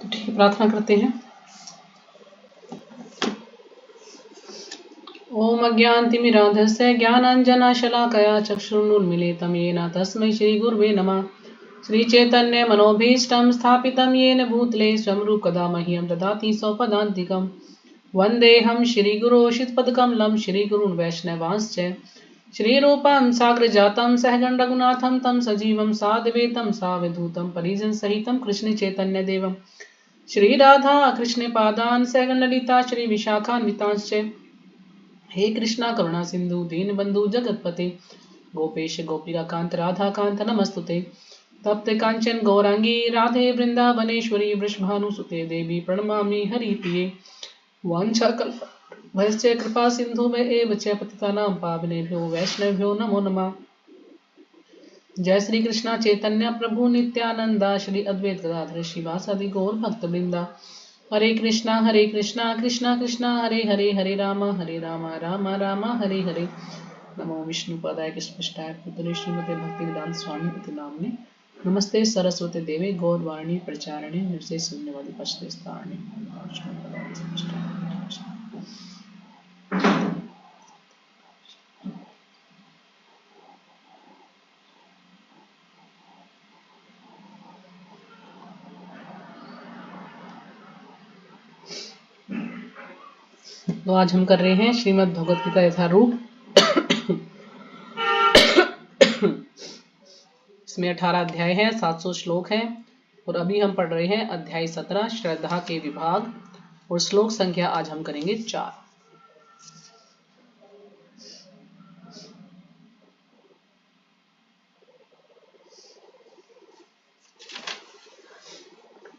ठीक, प्रार्थना करते हैं। ओम अज्ञानतिमिरान्धस्य ज्ञानाञ्जनशलाकया चक्षुरुन्मीलितं येन तस्मै श्रीगुरुवे नमः। श्रीचैतन्यमनोभीष्टं स्थापितं येन भूतले स्वयं रूपकदा मह्यं ददाति स्वपदान्तिकं। वन्देऽहं श्रीगुरो शीतपदकमलं श्रीगुरून् वैष्णवांश्च श्रीरूपं साग्रजातं सहगण रघुनाथं तं सजीवं साद्वैतं सावधूतं परिजनसहितं कृष्णचैतन्यदेवं श्रीराधा कृष्णपादान् सहगण ललिता श्रीविशाखान्वितांश्च। हे कृष्णा करुणा सिंधु दीनबंधु जगतपते गोपेश गोपिका कांत राधा कांत नमस्तुते। तप्त कांचन गौरांगी राधे वृंदावनेश्वरी वृषभानुसुते देवी प्रणमामि हरिप्रिये। वाञ्छाकल्पतरुभ्यश्च कृपा सिन्धुभ्य च पतितानां पावनेभ्यो वैष्णवेभ्यो नमो नमः। जय श्री कृष्णा चैतन्य प्रभु नित्यानंदा श्री अद्वैत गदाधर श्रीवासादि गौर भक्तवृंदा। हरे कृष्णा कृष्णा कृष्णा हरे हरे हरे राम राम राम हरे हरे। नमो विष्णुपदाय कृष्णष्टाय भूतले श्रीमते भक्तिवेदांत स्वामी इति नाम्ने। नमस्ते सरस्वती देवे गौरवाणी प्रचारिणे निर्विशेष शून्यवादी पश्चिस्तारिणे। तो आज हम कर रहे हैं श्रीमद् भगवत गीता यथारूप। इसमें 18 अध्याय हैं, 700 श्लोक हैं और अभी हम पढ़ रहे हैं अध्याय 17 श्रद्धा के विभाग और श्लोक संख्या आज हम करेंगे 4।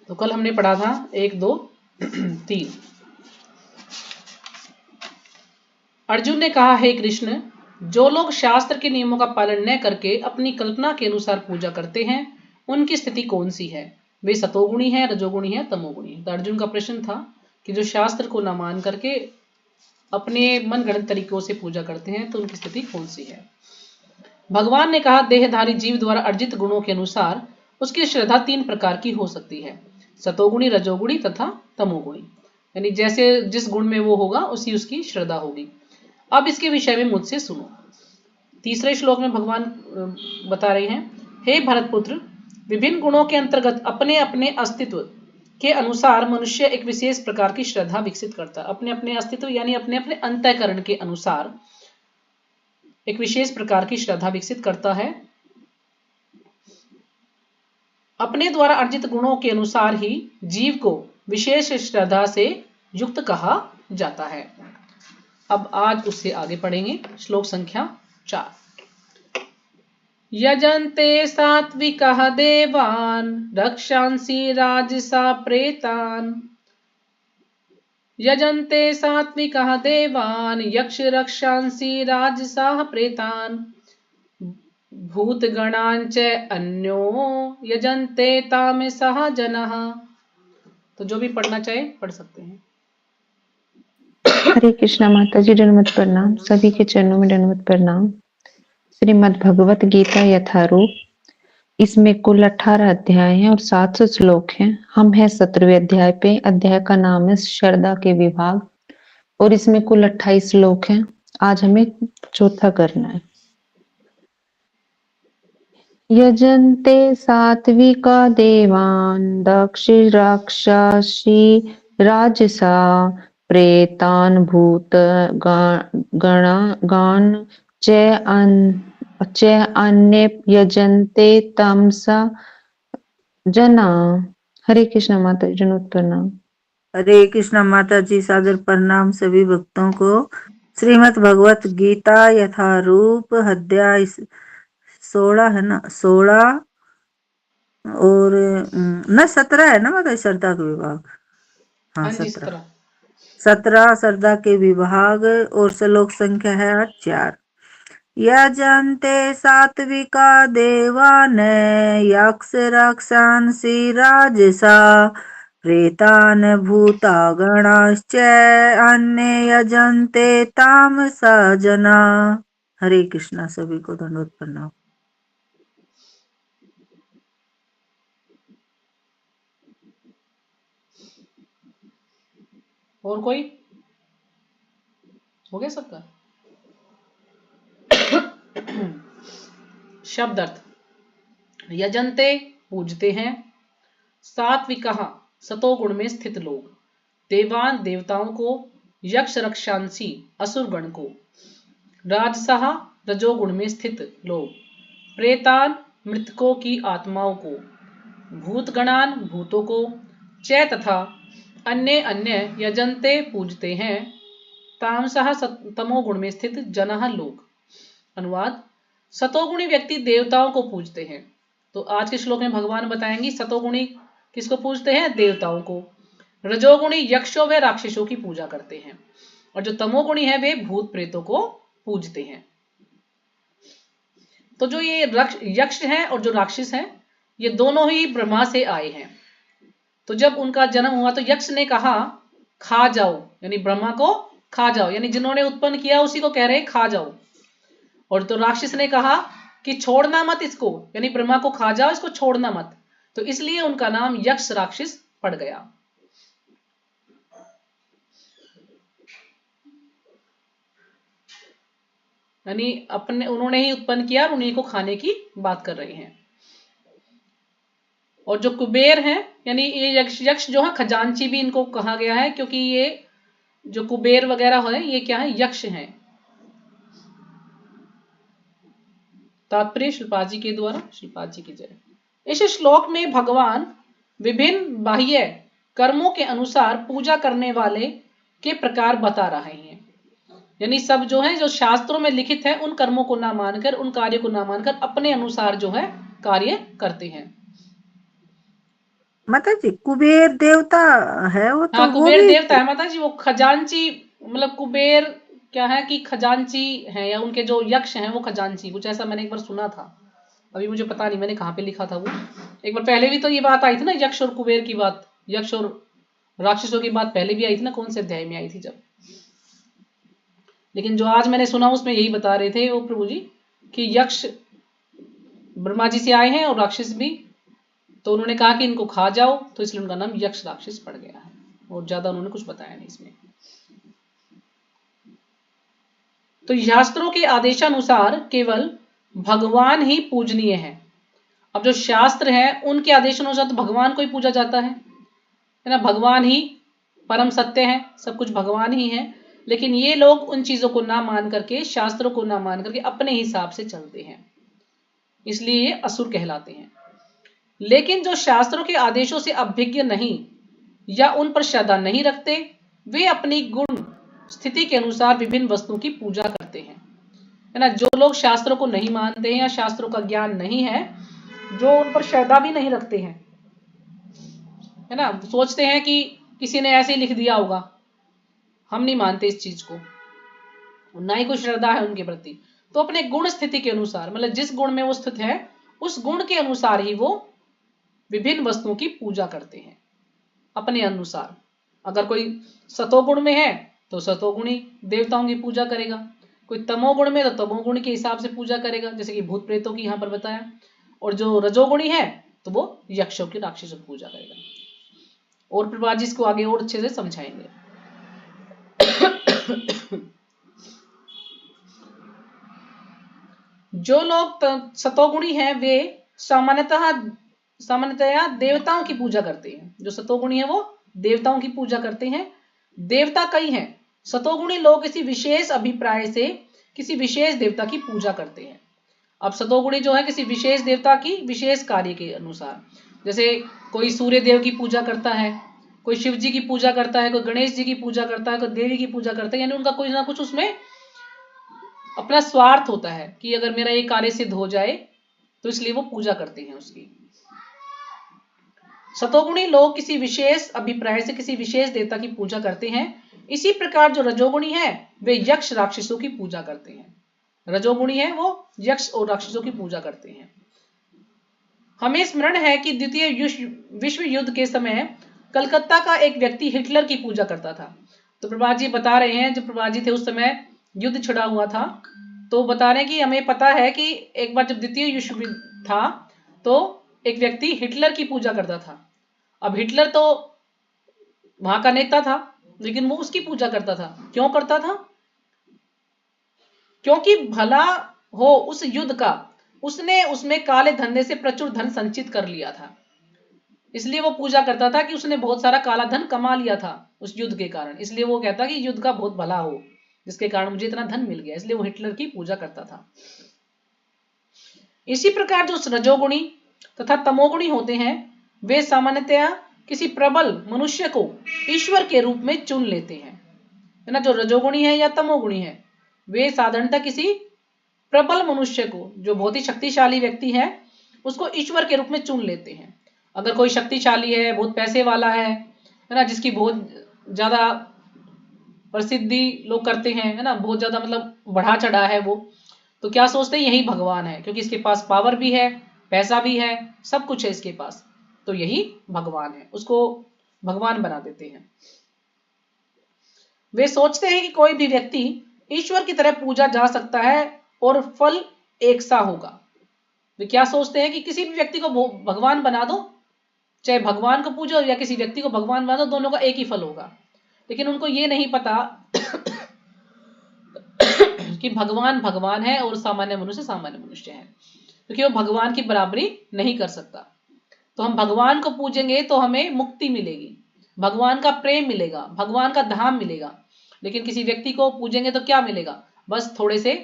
तो कल हमने पढ़ा था 1 2 3। अर्जुन ने कहा, हे कृष्ण, जो लोग शास्त्र के नियमों का पालन न करके अपनी कल्पना के अनुसार पूजा करते हैं उनकी स्थिति कौन सी है? वे सतोगुणी है, रजोगुणी है, तमोगुणी है। तो अर्जुन का प्रश्न था कि जो शास्त्र को न मान करके अपने मनगढ़ंत तरीकों से पूजा करते हैं तो उनकी स्थिति कौन सी है? भगवान ने कहा, देहधारी जीव द्वारा अर्जित गुणों के अनुसार उसकी श्रद्धा 3 प्रकार की हो सकती है, सतोगुणी, रजोगुणी तथा तमोगुणी। यानी जैसे जिस गुण में वो होगा उसी उसकी श्रद्धा होगी। अब इसके विषय में मुझसे सुनो। तीसरे श्लोक में भगवान बता रहे हैं, हे भरतपुत्र, विभिन्न गुणों के अंतर्गत अपने अपने अस्तित्व के अनुसार मनुष्य एक विशेष प्रकार की श्रद्धा विकसित करता है। अपने अपने अस्तित्व यानी अपने अपने अंतःकरण के अनुसार एक विशेष प्रकार की श्रद्धा विकसित करता है। अपने द्वारा अर्जित गुणों के अनुसार ही जीव को विशेष श्रद्धा से युक्त कहा जाता है। अब आज उससे आगे पढ़ेंगे। श्लोक संख्या 4। यजन्ते सात्विकः देवान् रक्षांसि राजसा प्रेतान्। यजन्ते सात्विकः देवान् यक्ष रक्षांसि राजसाः प्रेतान्। भूतगणांच अन्यो यजन्ते तामसः जनः। तो जो भी पढ़ना चाहे पढ़ सकते हैं। हरे कृष्णा माता जी, दंडवत प्रणाम। सभी के चरणों में दंडवत प्रणाम। श्रीमद् भगवत गीता यथारूप, इसमें कुल 18 अध्याय हैं और 700 श्लोक हैं। हम हैं 17वें अध्याय पे। अध्याय का नाम है श्रद्धा के विभाग और इसमें कुल 28 श्लोक हैं। आज हमें चौथा करना है। यजन्ते सात्विका देवान् दक्ष राक्षसी राजसा प्रेतान् भूत गणान् च अन्ये यजन्ते तमसा जना। हरे कृष्ण माता जी, दंडवत प्रणाम। हरे कृष्णा माता जी, सादर प्रणाम सभी भक्तों को। श्रीमद् भगवत गीता यथारूप अध्याय 16 है ना, 16 और न 17 है ना माता, श्रद्धा के विभाग। हाँ, 17 श्रद्धा के विभाग और श्लोक संख्या है 4। यजन्ते सात्विका देवान् यक्ष रक्षांसि राजसा प्रेतान् भूता गणाश्च अन्ये यजन्ते तामसा जना। हरे कृष्णा, सभी को दंडवत प्रणाम। और कोई? हो गया सबका? शब्द अर्थ। यजन्ते पूजते हैं, सात्विकः सतोगुण में स्थित लोग, देवान देवताओं को, यक्ष रक्षांसी असुर गण को, राजसः रजोगुण में स्थित लोग, प्रेतान मृतकों की आत्माओं को, भूतगणान भूतों को, च तथा अन्य अन्य यजन्ते पूजते हैं, तामसः तमोगुण में स्थित जनः लोग। अनुवाद। सतोगुणी व्यक्ति देवताओं को पूजते हैं। तो आज के श्लोक में भगवान बताएंगे सतोगुणी किसको पूजते हैं? देवताओं को। रजोगुणी यक्षों व राक्षसों की पूजा करते हैं, और जो तमोगुणी है वे भूत प्रेतों को पूजते हैं। तो जो ये यक्ष हैं और जो राक्षस हैं, ये दोनों ही ब्रह्मा से आए हैं। तो जब उनका जन्म हुआ तो यक्ष ने कहा खा जाओ, यानी ब्रह्मा को खा जाओ, यानी जिन्होंने उत्पन्न किया उसी को कह रहे खा जाओ। और तो राक्षस ने कहा कि छोड़ना मत इसको, यानी ब्रह्मा को खा जाओ, इसको छोड़ना मत। तो इसलिए उनका नाम यक्ष राक्षस पड़ गया। यानी अपने उन्होंने ही उत्पन्न किया और उन्हीं को खाने की बात कर रहे हैं। और जो कुबेर हैं, यानी ये यक्ष जो है खजांची भी इनको कहा गया है, क्योंकि ये जो कुबेर वगैरह है ये क्या है? यक्ष हैं। तात्पर्य शिल्पा जी के द्वारा। शिल्पा जी की जय। इस श्लोक में भगवान विभिन्न बाह्य कर्मों के अनुसार पूजा करने वाले के प्रकार बता रहे हैं। यानी सब जो है जो शास्त्रों में लिखित है उन कर्मों को ना मानकर, उन कार्यों को ना मानकर अपने अनुसार जो है कार्य करते हैं। माता जी कुबेर देवता है वो, तो हाँ, वो कुबेर भी देवता है माता जी। वो खजांची, मतलब कुबेर क्या है कि खजांची है, या उनके जो यक्ष हैं वो खजांची, कुछ ऐसा मैंने एक बार सुना था। अभी मुझे पता नहीं मैंने कहाँ पे लिखा था वो। एक बार पहले भी तो ये बात आई थी ना, यक्ष और कुबेर की बात, यक्ष और राक्षसों की बात पहले भी आई थी ना, कौन से अध्याय में आई थी जब। लेकिन जो आज मैंने सुना उसमें यही बता रहे थे वो प्रभु जी कि यक्ष ब्रह्मा जी से आए हैं और राक्षस भी, तो उन्होंने कहा कि इनको खा जाओ, तो इसलिए उनका नाम यक्ष राक्षस पड़ गया है। और ज्यादा उन्होंने कुछ बताया नहीं इसमें। तो शास्त्रों के आदेशानुसार केवल भगवान ही पूजनीय है। अब जो शास्त्र है उनके आदेशानुसार तो भगवान को ही पूजा जाता है ना। भगवान ही परम सत्य है, सब कुछ भगवान ही है। लेकिन ये लोग उन चीजों को ना मान करके, शास्त्रों को ना मान करके अपने हिसाब से चलते हैं, इसलिए ये असुर कहलाते हैं। लेकिन जो शास्त्रों के आदेशों से अभिज्ञ नहीं या उन पर श्रद्धा नहीं रखते, वे अपनी गुण स्थिति के अनुसार विभिन्न वस्तुओं की पूजा करते हैं, है ना। जो लोग शास्त्रों को नहीं मानते हैं या शास्त्रों का ज्ञान नहीं है, जो उन पर श्रद्धा भी नहीं रखते हैं, है ना, सोचते हैं कि किसी ने ऐसे ही लिख दिया होगा, हम नहीं मानते इस चीज को, ना ही कोई श्रद्धा है उनके प्रति, तो अपने गुण स्थिति के अनुसार, मतलब जिस गुण में वो स्थित है उस गुण के अनुसार ही वो विभिन्न वस्तुओं की पूजा करते हैं अपने अनुसार। अगर कोई सतोगुण में है तो सतोगुणी देवताओं की पूजा करेगा, कोई तमोगुण में तो तमोगुण के हिसाब से पूजा करेगा, जैसे कि भूत प्रेतों की यहाँ पर बताया। और जो रजोगुणी है तो वो यक्षों की, राक्षसों की पूजा करेगा। और प्रभा जी इसको आगे और अच्छे से समझाएंगे। जो लोग सतोगुणी हैं वे सामान्यतया देवताओं की पूजा करते हैं। जो सतोगुणी है वो देवताओं की पूजा करते हैं। देवता कई हैं। सतोगुणी लोग किसी विशेष अभिप्राय से किसी विशेष देवता की पूजा करते हैं। अब सतोगुणी जो है किसी विशेष देवता की विशेष कार्य के अनुसार, जैसे कोई सूर्य देव की पूजा करता है, कोई शिव जी की पूजा करता है, कोई गणेश जी की पूजा करता है, कोई देवी की पूजा करता है, यानी उनका कुछ ना कुछ उसमें अपना स्वार्थ होता है कि अगर मेरा ये कार्य सिद्ध हो जाए, तो इसलिए वो पूजा करते हैं उसकी। सतोगुणी लोग किसी विशेष अभिप्राय से किसी विशेष देवता की पूजा करते हैं। इसी प्रकार जो रजोगुणी है वे यक्ष राक्षसों की पूजा करते हैं। रजोगुणी है वो यक्ष और राक्षसों की पूजा करते हैं। हमें स्मरण है कि द्वितीय विश्व युद्ध के समय कलकत्ता का एक व्यक्ति हिटलर की पूजा करता था। तो प्रभा जी बता रहे हैं, जब प्रभा जी थे उस समय युद्ध छिड़ा हुआ था, तो बता रहे हैं कि हमें पता है कि एक बार जब द्वितीय विश्व युद्ध था तो एक व्यक्ति हिटलर की पूजा करता था। अब हिटलर तो वहां का नेता था, लेकिन वो उसकी पूजा करता था। क्यों करता था? क्योंकि भला हो उस युद्ध का, उसने उसमें काले धंधे से प्रचुर धन संचित कर लिया था, इसलिए वो पूजा करता था कि उसने बहुत सारा काला धन कमा लिया था उस युद्ध के कारण। इसलिए वो कहता कि युद्ध का बहुत भला हो, जिसके कारण मुझे इतना धन मिल गया, इसलिए वो हिटलर की पूजा करता था। इसी प्रकार जो रजोगुणी तथा तमोगुणी होते हैं, वे सामान्यतया किसी प्रबल मनुष्य को ईश्वर के रूप में चुन लेते हैं, है ना। जो रजोगुणी है या तमोगुणी है, वे साधारणतः किसी प्रबल मनुष्य को, जो बहुत ही शक्तिशाली व्यक्ति है, उसको ईश्वर के रूप में चुन लेते हैं। अगर कोई शक्तिशाली है, बहुत पैसे वाला है ना, जिसकी बहुत ज्यादा प्रसिद्धि लोग करते हैं, है ना, बहुत ज्यादा मतलब बढ़ा चढ़ा है वो, तो क्या सोचते हैं यही भगवान है, क्योंकि इसके पास पावर भी है, पैसा भी है, सब कुछ है इसके पास, तो यही भगवान है, उसको भगवान बना देते हैं। वे सोचते हैं कि कोई भी व्यक्ति ईश्वर की तरह पूजा जा सकता है और फल एक सा होगा। वे क्या सोचते हैं कि किसी भी व्यक्ति को भगवान बना दो, चाहे भगवान को पूजो या किसी व्यक्ति को भगवान बना दो, दोनों का एक ही फल होगा। लेकिन उनको ये नहीं पता कि भगवान भगवान है और सामान्य मनुष्य सामान्य मनुष्य है, क्योंकि वो भगवान की बराबरी नहीं कर सकता। तो हम भगवान को पूजेंगे तो हमें मुक्ति मिलेगी, भगवान का प्रेम मिलेगा, भगवान का धाम मिलेगा। लेकिन किसी व्यक्ति को पूजेंगे तो क्या मिलेगा? बस थोड़े से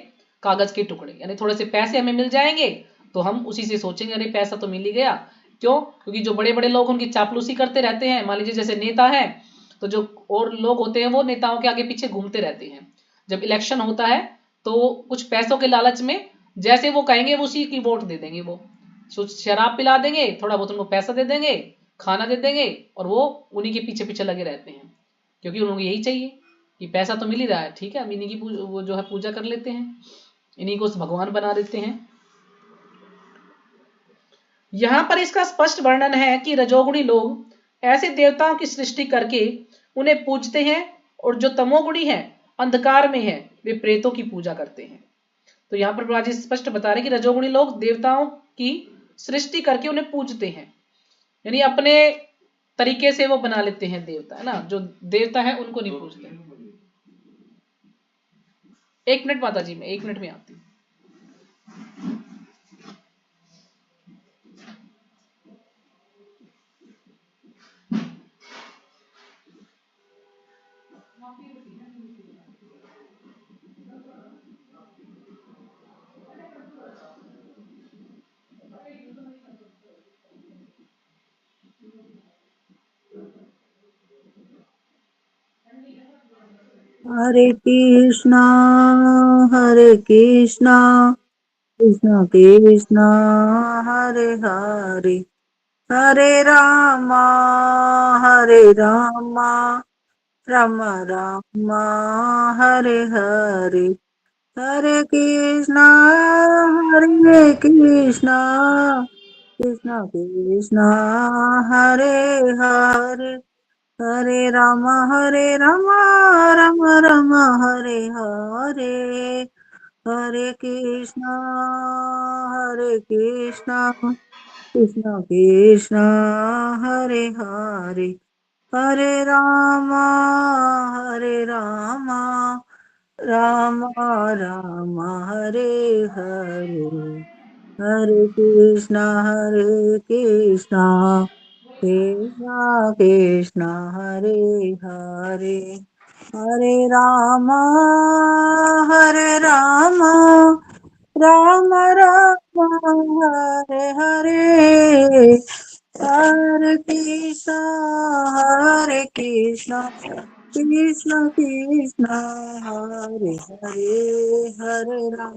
कागज के टुकड़े, यानी थोड़े से पैसे हमें मिल जाएंगे, तो हम उसी से सोचेंगे अरे पैसा तो मिल ही गया। क्यों? क्योंकि जो बड़े बड़े लोग उनकी चापलूसी करते रहते हैं, मान लीजिए जैसे नेता है, तो जो और लोग होते हैं वो नेताओं के आगे पीछे घूमते रहते हैं। जब इलेक्शन होता है तो कुछ पैसों के लालच में जैसे वो कहेंगे वो उसी की वोट दे देंगे, वो शराब पिला देंगे, थोड़ा बहुत उनको पैसा दे देंगे, खाना दे देंगे, और वो उन्हीं के पीछे पीछे लगे रहते हैं, क्योंकि उनको यही चाहिए कि पैसा तो मिल ही रहा है, ठीक है, अब इन्हीं की वो जो है पूजा कर लेते हैं, इन्हीं को भगवान बना देते हैं। यहां पर इसका स्पष्ट वर्णन है कि रजोगुणी लोग ऐसे देवताओं की सृष्टि करके उन्हें पूजते हैं, और जो तमोगुणी है, अंधकार में है, वे प्रेतों की पूजा करते हैं। तो यहाँ पर प्रभा जी स्पष्ट बता रहे कि रजोगुणी लोग देवताओं की सृष्टि करके उन्हें पूजते हैं, यानी अपने तरीके से वो बना लेते हैं देवता, है ना, जो देवता है उनको नहीं पूजते। एक मिनट माता जी, मैं 1 मिनट में आती हूँ। हरे कृष्णा कृष्ण कृष्ण हरे हरे, हरे रामा राम राम हरे हरे, हरे कृष्णा कृष्ण कृष्ण हरे हरे, हरे राम राम राम हरे हरे, हरे कृष्णा कृष्ण कृष्ण हरे हरे, हरे राम राम राम हरे हरे, हरे कृष्णा कृष्ण कृष्ण हरे हरे, हरे राम राम राम हरे हरे, हरे कृष्ण कृष्ण कृष्ण हरे हरे, हरे राम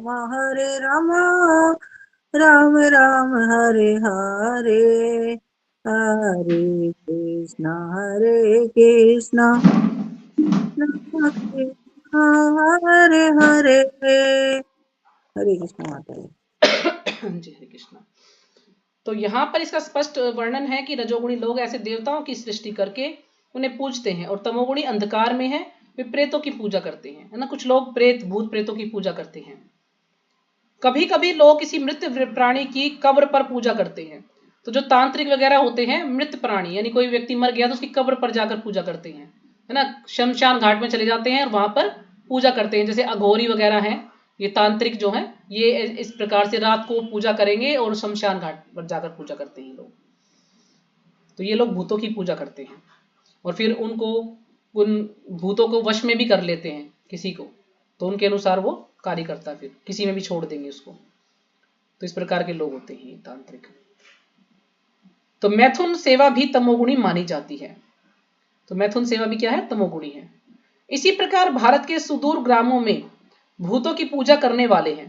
राम राम हरे हरे, हरे कृष्ण कृष्ण कृष्ण हरे हरे, हरे कृष्ण माता जी। जी हरे कृष्ण। तो यहाँ पर इसका स्पष्ट वर्णन है कि रजोगुणी लोग ऐसे देवताओं की सृष्टि करके उन्हें पूजते हैं, और तमोगुणी अंधकार में है, वे प्रेतों की पूजा करते हैं, है ना। कुछ लोग प्रेत भूत प्रेतों की पूजा करते हैं। कभी कभी लोग किसी मृत प्राणी की कब्र पर पूजा करते हैं। तो जो तांत्रिक वगैरह होते हैं, मृत प्राणी यानी कोई व्यक्ति मर गया तो उसकी कब्र पर जाकर पूजा करते हैं, है ना, शमशान घाट में चले जाते हैं और वहां पर पूजा करते हैं। जैसे अघोरी वगैरह हैं, ये तांत्रिक जो हैं, ये इस प्रकार से रात को पूजा करेंगे और शमशान घाट पर जाकर पूजा करते हैं लोग। तो ये लोग भूतों की पूजा करते हैं और फिर उन भूतों को वश में भी कर लेते हैं किसी को, तो उनके अनुसार वो कार्य करता है, फिर किसी में भी छोड़ देंगे उसको। तो इस प्रकार के लोग होते हैं ये तांत्रिक। तो मैथुन सेवा भी तमोगुणी मानी जाती है। तो मैथुन सेवा भी क्या है, तमोगुणी है। इसी प्रकार भारत के सुदूर ग्रामों में भूतों की पूजा करने वाले हैं।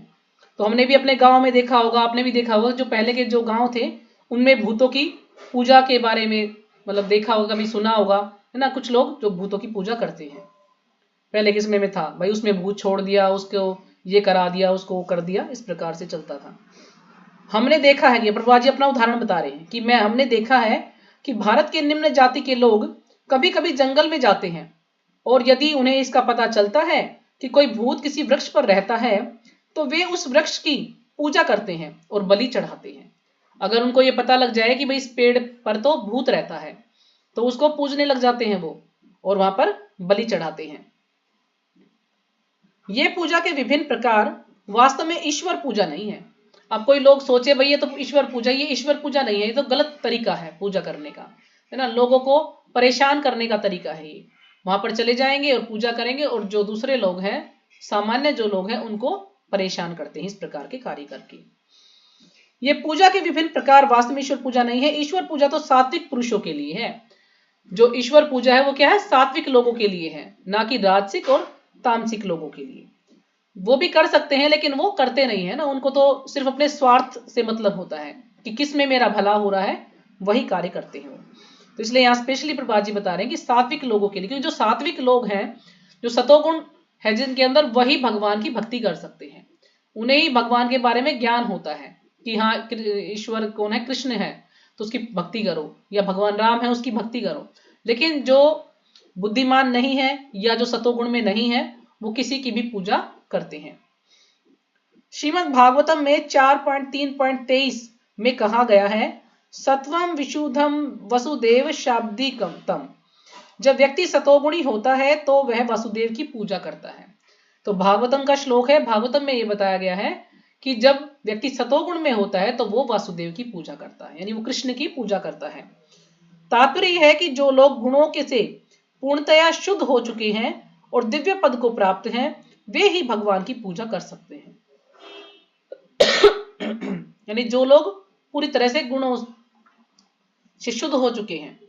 तो हमने भी अपने गांव में देखा होगा, आपने भी देखा होगा, जो पहले के जो गांव थे उनमें भूतों की पूजा के बारे में मतलब देखा होगा, कभी सुना होगा, है ना। कुछ लोग जो भूतों की पूजा करते हैं, पहले किस में था भाई, उसमें भूत छोड़ दिया, उसको ये करा दिया, उसको वो कर दिया, इस प्रकार से चलता था। हमने देखा है, ये प्रभुपाद जी अपना उदाहरण बता रहे हैं कि हमने देखा है कि भारत के निम्न जाति के लोग कभी कभी जंगल में जाते हैं और यदि उन्हें इसका पता चलता है कि कोई भूत किसी वृक्ष पर रहता है तो वे उस वृक्ष की पूजा करते हैं और बलि चढ़ाते हैं। अगर उनको ये पता लग जाए कि भाई इस पेड़ पर तो भूत रहता है तो उसको पूजने लग जाते हैं वो, और वहां पर बलि चढ़ाते हैं। ये पूजा के विभिन्न प्रकार वास्तव में ईश्वर पूजा नहीं है। अब कोई लोग सोचे भाई ये तो ईश्वर पूजा, ये ईश्वर पूजा नहीं है, ये तो गलत तरीका है पूजा करने का, है ना। लोगों को परेशान करने का तरीका है ये। वहां पर चले जाएंगे और पूजा करेंगे और जो दूसरे लोग हैं, सामान्य जो लोग हैं, उनको परेशान करते हैं इस प्रकार के कार्य करके। ये पूजा के विभिन्न प्रकार वास्तव में ईश्वर पूजा नहीं है। ईश्वर पूजा तो सात्विक पुरुषों के लिए है। जो ईश्वर पूजा है वो क्या है, सात्विक लोगों के लिए है, ना कि राजसिक और तामसिक लोगों के लिए। वो भी कर सकते हैं लेकिन वो करते नहीं है ना, उनको तो सिर्फ अपने स्वार्थ से मतलब होता है कि किस में मेरा भला हो रहा है, वही कार्य करते हैं वो। तो इसलिए यहाँ स्पेशली प्रभुपाद जी बता रहे हैं कि सात्विक लोगों के लिए, क्योंकि जो सात्विक लोग हैं, जो सतोगुण है जिनके अंदर, वही भगवान की भक्ति कर सकते हैं। उन्हें ही भगवान के बारे में ज्ञान होता है कि हाँ ईश्वर कौन है, कृष्ण है तो उसकी भक्ति करो, या भगवान राम है उसकी भक्ति करो। लेकिन जो बुद्धिमान नहीं है या जो सतोगुण में नहीं है, वो किसी की भी पूजा करते हैं। श्रीमद् भागवतम में 4.3.23 में कहा गया है, सत्वम विशुद्धम वसुदेव शाब्दिकम तम। जब व्यक्ति सतोगुणी होता है तो वह वसुदेव की पूजा करता है। तो भागवतम का श्लोक है, भागवतम में यह बताया गया है कि जब व्यक्ति सतोगुण में होता है तो वो वासुदेव की पूजा करता है, यानी वो कृष्ण की पूजा करता है। तात्पर्य यह है कि जो लोग गुणों के से पूर्णतया शुद्ध हो चुके हैं और दिव्य पद को प्राप्त हैं, वे ही भगवान की पूजा कर सकते हैं। यानी जो लोग पूरी तरह से गुणों से शुद्ध हो चुके हैं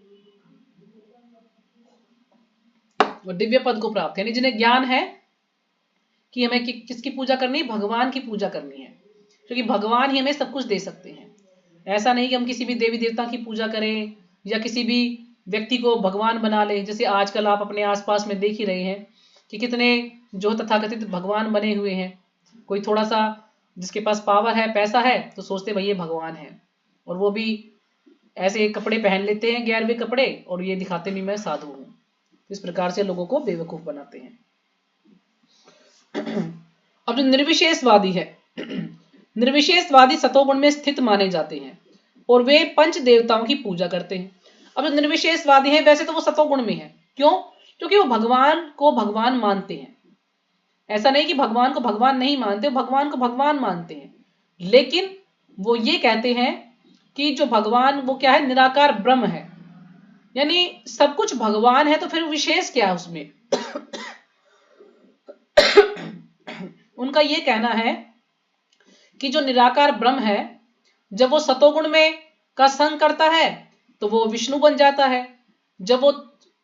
और दिव्य पद को प्राप्त, यानी जिन्हें ज्ञान है कि हमें किसकी पूजा करनी है, भगवान की पूजा करनी है, क्योंकि भगवान ही हमें सब कुछ दे सकते हैं। ऐसा नहीं कि हम किसी भी देवी देवता की पूजा करें या किसी भी व्यक्ति को भगवान बना ले। जैसे आजकल आप अपने आसपास में देख ही रहे हैं कि कितने जो तथाकथित भगवान बने हुए हैं। कोई थोड़ा सा जिसके पास पावर है, पैसा है, तो सोचते भाई ये भगवान है, और वो भी ऐसे कपड़े पहन लेते हैं, 11वें कपड़े, और ये दिखाते भी मैं साधु हूं। इस प्रकार से लोगों को बेवकूफ बनाते हैं। अब जो निर्विशेषवादी है, निर्विशेषवादी सतोगुण में स्थित माने जाते हैं और वे पंच देवताओं की पूजा करते हैं। अब जो निर्विशेषवादी है, वैसे तो वो सतोगुण में है, क्यों? क्योंकि वो भगवान को भगवान मानते हैं। ऐसा नहीं कि भगवान को भगवान नहीं मानते, भगवान को भगवान मानते हैं, लेकिन वो ये कहते हैं कि जो भगवान वो क्या है, निराकार ब्रह्म है, यानी सब कुछ भगवान है, तो फिर विशेष क्या है उसमें। उनका ये कहना है कि जो निराकार ब्रह्म है, जब वो सतोगुण में का संग करता है तो वो विष्णु बन जाता है, जब वो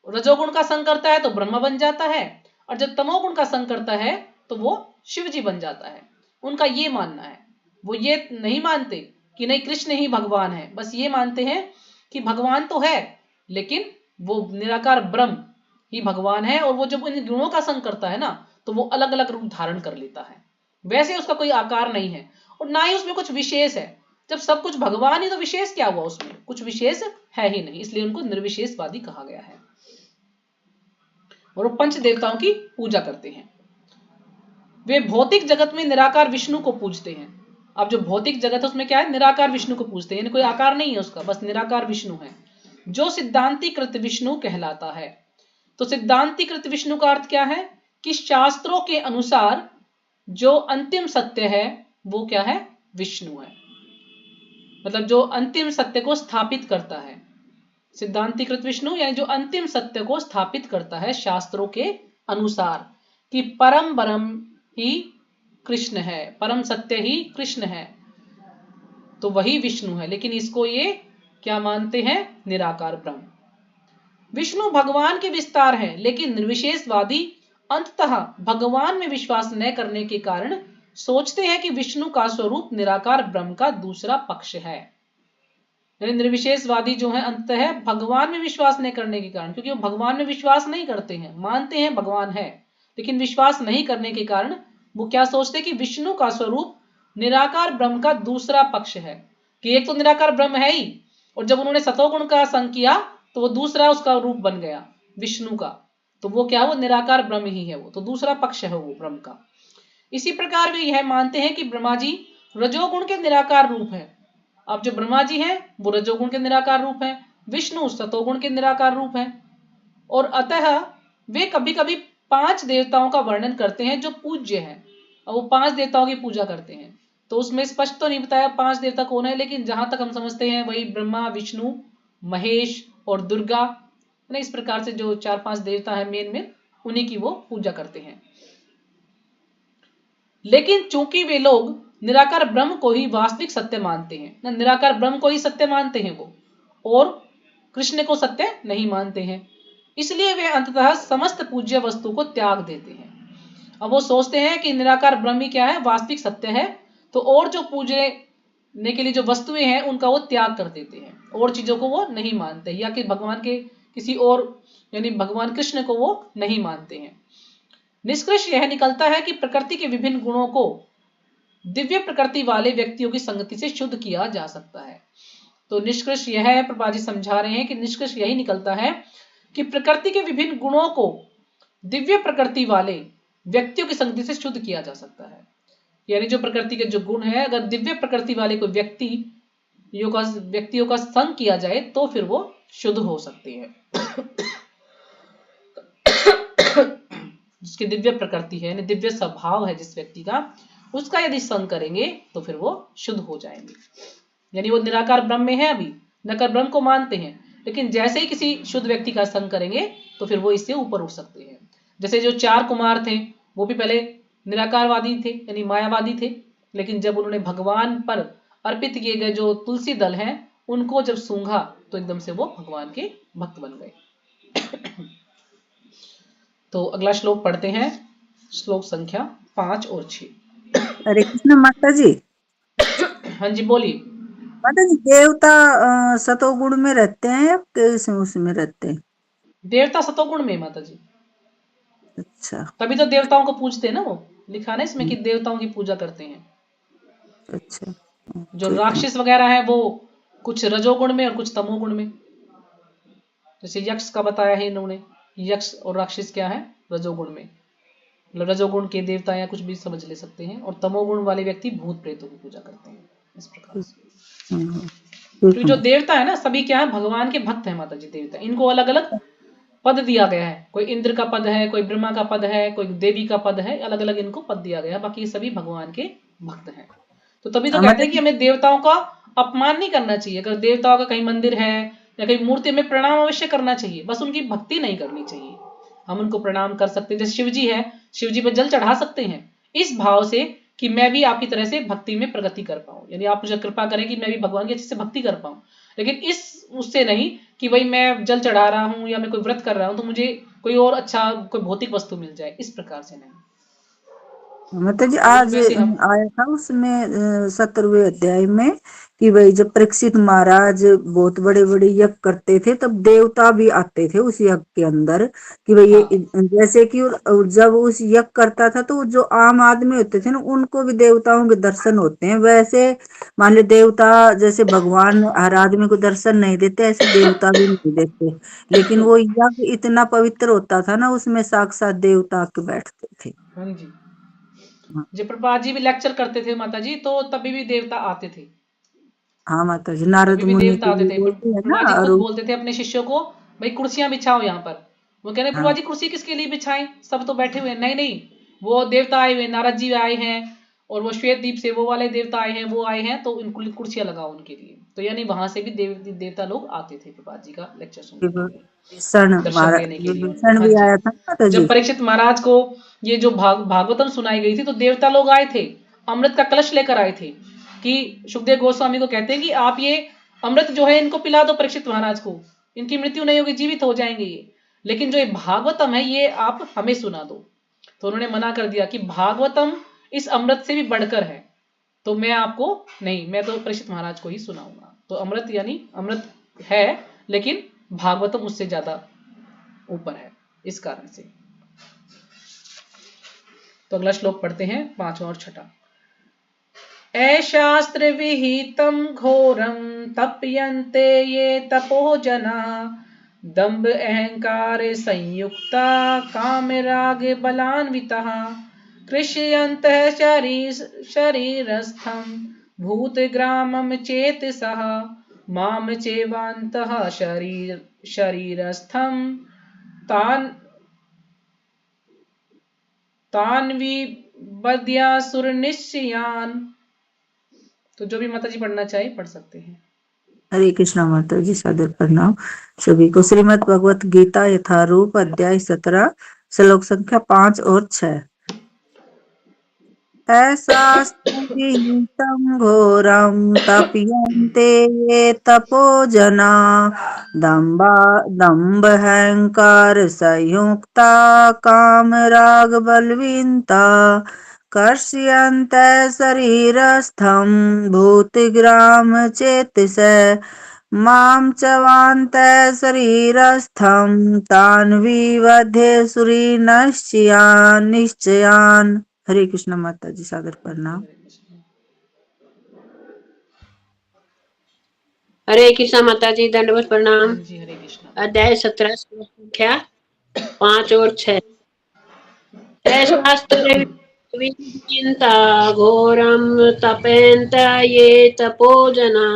रजोगुण का संग करता है तो ब्रह्मा बन जाता है, और जब तमोगुण का संग करता है तो वो शिव जी बन जाता है। उनका ये मानना है। वो ये नहीं मानते कि नहीं कृष्ण ही भगवान है, बस ये मानते हैं कि भगवान तो है लेकिन वो निराकार ब्रह्म ही भगवान है, और वो जब इन गुणों का संग करता है ना, तो वो अलग अलग रूप धारण कर लेता है। वैसे उसका कोई आकार नहीं है और ना ही उसमें कुछ विशेष है। जब सब कुछ भगवान ही, तो विशेष क्या हुआ, उसमें कुछ विशेष है ही नहीं, इसलिए उनको निर्विशेषवादी कहा गया है। और वो पंच देवताओं की पूजा करते हैं। वे भौतिक जगत में निराकार विष्णु को पूजते हैं। अब जो भौतिक जगत है उसमें क्या है, निराकार विष्णु को पूजते हैं, कोई आकार नहीं है उसका, बस निराकार विष्णु है, जो सिद्धांतीकृत विष्णु कहलाता है। तो सिद्धांतिकृत विष्णु का अर्थ क्या है कि शास्त्रों के अनुसार जो अंतिम सत्य है वो क्या है, विष्णु है। मतलब जो अंतिम सत्य को स्थापित करता है, सिद्धांतिकृत विष्णु यानी जो अंतिम सत्य को स्थापित करता है शास्त्रों के अनुसार कि परम ब्रह्म ही कृष्ण है, परम सत्य ही कृष्ण है, तो वही विष्णु है। लेकिन इसको ये क्या मानते हैं, निराकार ब्रह्म। विष्णु भगवान के विस्तार है, लेकिन निर्विशेषवादी अंततः भगवान में विश्वास न करने के कारण सोचते हैं कि विष्णु का स्वरूप निराकार ब्रह्म का दूसरा पक्ष है। यानी निर्विशेषवादी जो है अंततः भगवान में विश्वास नहीं करने के कारण, क्योंकि वो भगवान में विश्वास नहीं करते हैं, मानते हैं भगवान है लेकिन विश्वास नहीं करने के कारण वो क्या सोचते हैं कि विष्णु का स्वरूप निराकार ब्रह्म का दूसरा पक्ष है, कि एक तो निराकार ब्रह्म है ही, और जब उन्होंने सतोगुण का संग किया तो वो दूसरा उसका रूप बन गया विष्णु का, तो वो क्या है, वो निराकार ब्रह्म ही है, वो तो दूसरा पक्ष है वो ब्रह्म का। इसी प्रकार वे यह मानते हैं कि ब्रह्मा जी रजोगुण के निराकार रूप है। अब जो ब्रह्मा जी हैं वो रजोगुण के निराकार रूप है, विष्णु सतोगुण के निराकार रूप है, और अतः वे कभी कभी 5 देवताओं का वर्णन करते हैं जो पूज्य हैं, और वो 5 देवताओं की पूजा करते हैं। तो उसमें स्पष्ट तो नहीं बताया 5 देवता कौन है, लेकिन जहां तक हम समझते हैं वही ब्रह्मा, विष्णु, महेश और दुर्गा, इस प्रकार से जो 4-5 देवता है मेन उन्हीं की वो पूजा करते हैं। लेकिन चूंकि वे लोग निराकार ब्रह्म को ही वास्तविक सत्य मानते हैं, निराकार ब्रह्म को ही सत्य मानते हैं वो, और कृष्ण को सत्य नहीं मानते हैं, इसलिए वे अंततः समस्त पूज्य वस्तु को त्याग देते हैं। अब वो सोचते हैं कि निराकार ब्रह्म ही क्या है, वास्तविक सत्य है, तो और जो पूजने के लिए जो वस्तुएं हैं उनका वो त्याग कर देते हैं, और चीजों को वो नहीं मानते, या कि भगवान के किसी और यानी भगवान कृष्ण को वो नहीं मानते हैं। निष्कर्ष यह निकलता है कि प्रकृति के विभिन्न गुणों को दिव्य प्रकृति वाले व्यक्तियों की संगति से शुद्ध किया जा सकता है। तो निष्कर्ष यह है, प्रभा जी समझा रहे हैं कि निष्कर्ष यही निकलता है कि प्रकृति के विभिन्न गुणों को दिव्य प्रकृति वाले व्यक्तियों की संगति से शुद्ध किया जा सकता है। यानी जो प्रकृति के जो गुण है, अगर दिव्य प्रकृति वाले कोई व्यक्तियों का संग किया जाए तो फिर वो शुद्ध हो सकते हैं। जिसकी दिव्य प्रकृति है, दिव्य स्वभाव है जिस व्यक्ति का, उसका यदि संग करेंगे तो फिर वो शुद्ध हो जाएंगे। यानी वो निराकार ब्रह्म में है, अभी निराकार ब्रह्म को मानते हैं, लेकिन जैसे ही किसी शुद्ध व्यक्ति का संग करेंगे तो फिर वो इससे ऊपर उठ सकते हैं। जैसे जो 4 कुमार थे वो भी पहले निराकारवादी थे, यानी मायावादी थे, लेकिन जब उन्होंने भगवान पर अर्पित किए गए जो तुलसी दल हैं उनको जब सूंघा तो एकदम से वो भगवान के भक्त बन गए। तो अगला श्लोक पढ़ते हैं, श्लोक संख्या 5 और 6। हरे कृष्ण माता जी। हाँ जी बोलिए। माता जी, देवता सतोगुण में रहते हैं या किस उसमें रहते हैं? देवता सतोगुण में माता जी। अच्छा तभी तो देवताओं को पूजते हैं ना, वो लिखा ना इसमें कि देवताओं की पूजा करते हैं। अच्छा जो ठीक है। राक्षस वगैरह है वो कुछ रजोगुण में और कुछ तमोगुण में। जैसे यक्ष का बताया है इन्होंने, यक्ष और राक्षस क्या है, रजोगुण में, मतलब रजोगुण के देवता या कुछ भी समझ ले सकते हैं, और तमोगुण वाले व्यक्ति भूत प्रेतों की पूजा करते हैं, इस प्रकार से। ठीक क्योंकि है। जो देवता है ना सभी क्या है, भगवान के भक्त है माता जी देवता, इनको अलग अलग पद दिया गया है, कोई इंद्र का पद है, कोई ब्रह्मा का पद है, कोई देवी का पद है, अलग अलग इनको पद दिया गया है, बाकी सभी भगवान के भक्त हैं। तो तभी तो कहते हैं कि हमें देवताओं का अपमान नहीं करना चाहिए। अगर देवताओं का कहीं मंदिर है या कहीं मूर्ति में प्रणाम अवश्य करना चाहिए, बस उनकी भक्ति नहीं करनी चाहिए। हम उनको प्रणाम कर सकते हैं, जैसे शिव जी है, शिव जी पर जल चढ़ा सकते हैं इस भाव से कि मैं भी आपकी तरह से भक्ति में प्रगति कर पाऊं, यानी आप मुझे कृपा करें कि मैं भी भगवान की अच्छे से भक्ति कर पाऊं। लेकिन इस उससे नहीं कि भाई मैं जल चढ़ा रहा हूं या मैं कोई व्रत कर रहा हूं तो मुझे कोई और अच्छा कोई भौतिक वस्तु मिल जाए, इस प्रकार से नहीं। मतलब जी आज हम आया था उसमें 17वें अध्याय में कि भाई जब परीक्षित महाराज बहुत बड़े बड़े यज्ञ करते थे तब देवता भी आते थे उस यज्ञ के अंदर, कि भाई हाँ ये जैसे कि जब उस यज्ञ करता था तो जो आम आदमी होते थे ना उनको भी देवताओं के दर्शन होते हैं। वैसे मान लो देवता जैसे भगवान हर आदमी को दर्शन नहीं देते, ऐसे देवता भी नहीं देते, लेकिन वो यज्ञ इतना पवित्र होता था ना, उसमें साक्षात देवता आके बैठते थे। हाँ जी, जब प्रभुपाद जी भी लेक्चर करते थे माता जी तो तभी भी देवता आते थे, हाँ माता जी, नारद तभी भी मुनि देवता के आते लिए थे। बोलते हैं ना। प्रभुपाद जी और खुद बोलते थे अपने शिष्यों को, भाई कुर्सियां बिछाओ यहाँ पर, वो कह रहे हाँ। बुआ जी कुर्सी किसके लिए बिछाएं, सब तो बैठे हुए हैं। नहीं नहीं, वो देवता आए हुए, नारद जी आए हैं, और वो श्वेत दीप से वो वाले देवता आए हैं, वो आए हैं, तो इनको कुर्सियां लगाओ उनके लिए। तो यानी वहां से भी देवता लोग आते थे प्रभात जी का लेक्चर सुनने के लिए, विभीषण दर्शन महाराज, देने के लिए उनको। विभीषण हाँ भी जी, आया था माता जी। जब परीक्षित महाराज को ये जो भागवतम सुनाई गई थी, तो देवता लोग आए थे, अमृत का कलश लेकर आए थे, कि सुखदेव गोस्वामी को कहते हैं कि आप ये अमृत जो है इनको पिला दो परीक्षित महाराज को, इनकी मृत्यु नहीं होगी, जीवित हो जाएंगे ये, लेकिन जो ये भागवतम है ये आप हमें सुना दो। तो उन्होंने मना कर दिया कि भागवतम इस अमृत से भी बढ़कर है, तो मैं आपको नहीं, मैं तो परीक्षित महाराज को ही सुनाऊंगा। तो अमृत यानी अमृत है, लेकिन भागवतम उससे ज्यादा ऊपर है, इस कारण से। तो अगला श्लोक पढ़ते हैं, 5वां और 6वां। शास्त्र विहितम घोरम तप्यन्ते ये तपो जना, दंभ अहंकार संयुक्ता काम राग बलान्विता, कृष्यन्तः शरीरस्थं भूतग्रामं चेतसः, माम चैवान्तः शरीरस्थं तान्विबध्यासुरनिश्चयान्। तो जो भी माता जी पढ़ना चाहे पढ़ सकते हैं। हरे कृष्णा माता जी, सादर प्रणाम सभी को। श्रीमद् भगवत गीता यथारूप अध्याय 17 श्लोक संख्या 5 और 6। शास्त्रविहितं घोरं तप्यन्ते ये तपो जना, दम्भहंकार संयुक्ता कामराग बलवन्ता, कर्षयन्तः शरीरस्थं भूतग्राम चेतसः, मां च वान्तः शरीरस्थं तान् विवध्ये निश्चयान्। हरे कृष्ण माता जी, सादर प्रणाम। हरे कृष्णा माता जी, दंडवत प्रणाम। जी हरे कृष्णा। अध्याय 17 श्लोक संख्या 5 और 6। शास्त्र विचिंता घोरम तपेन्त ये तपो जना,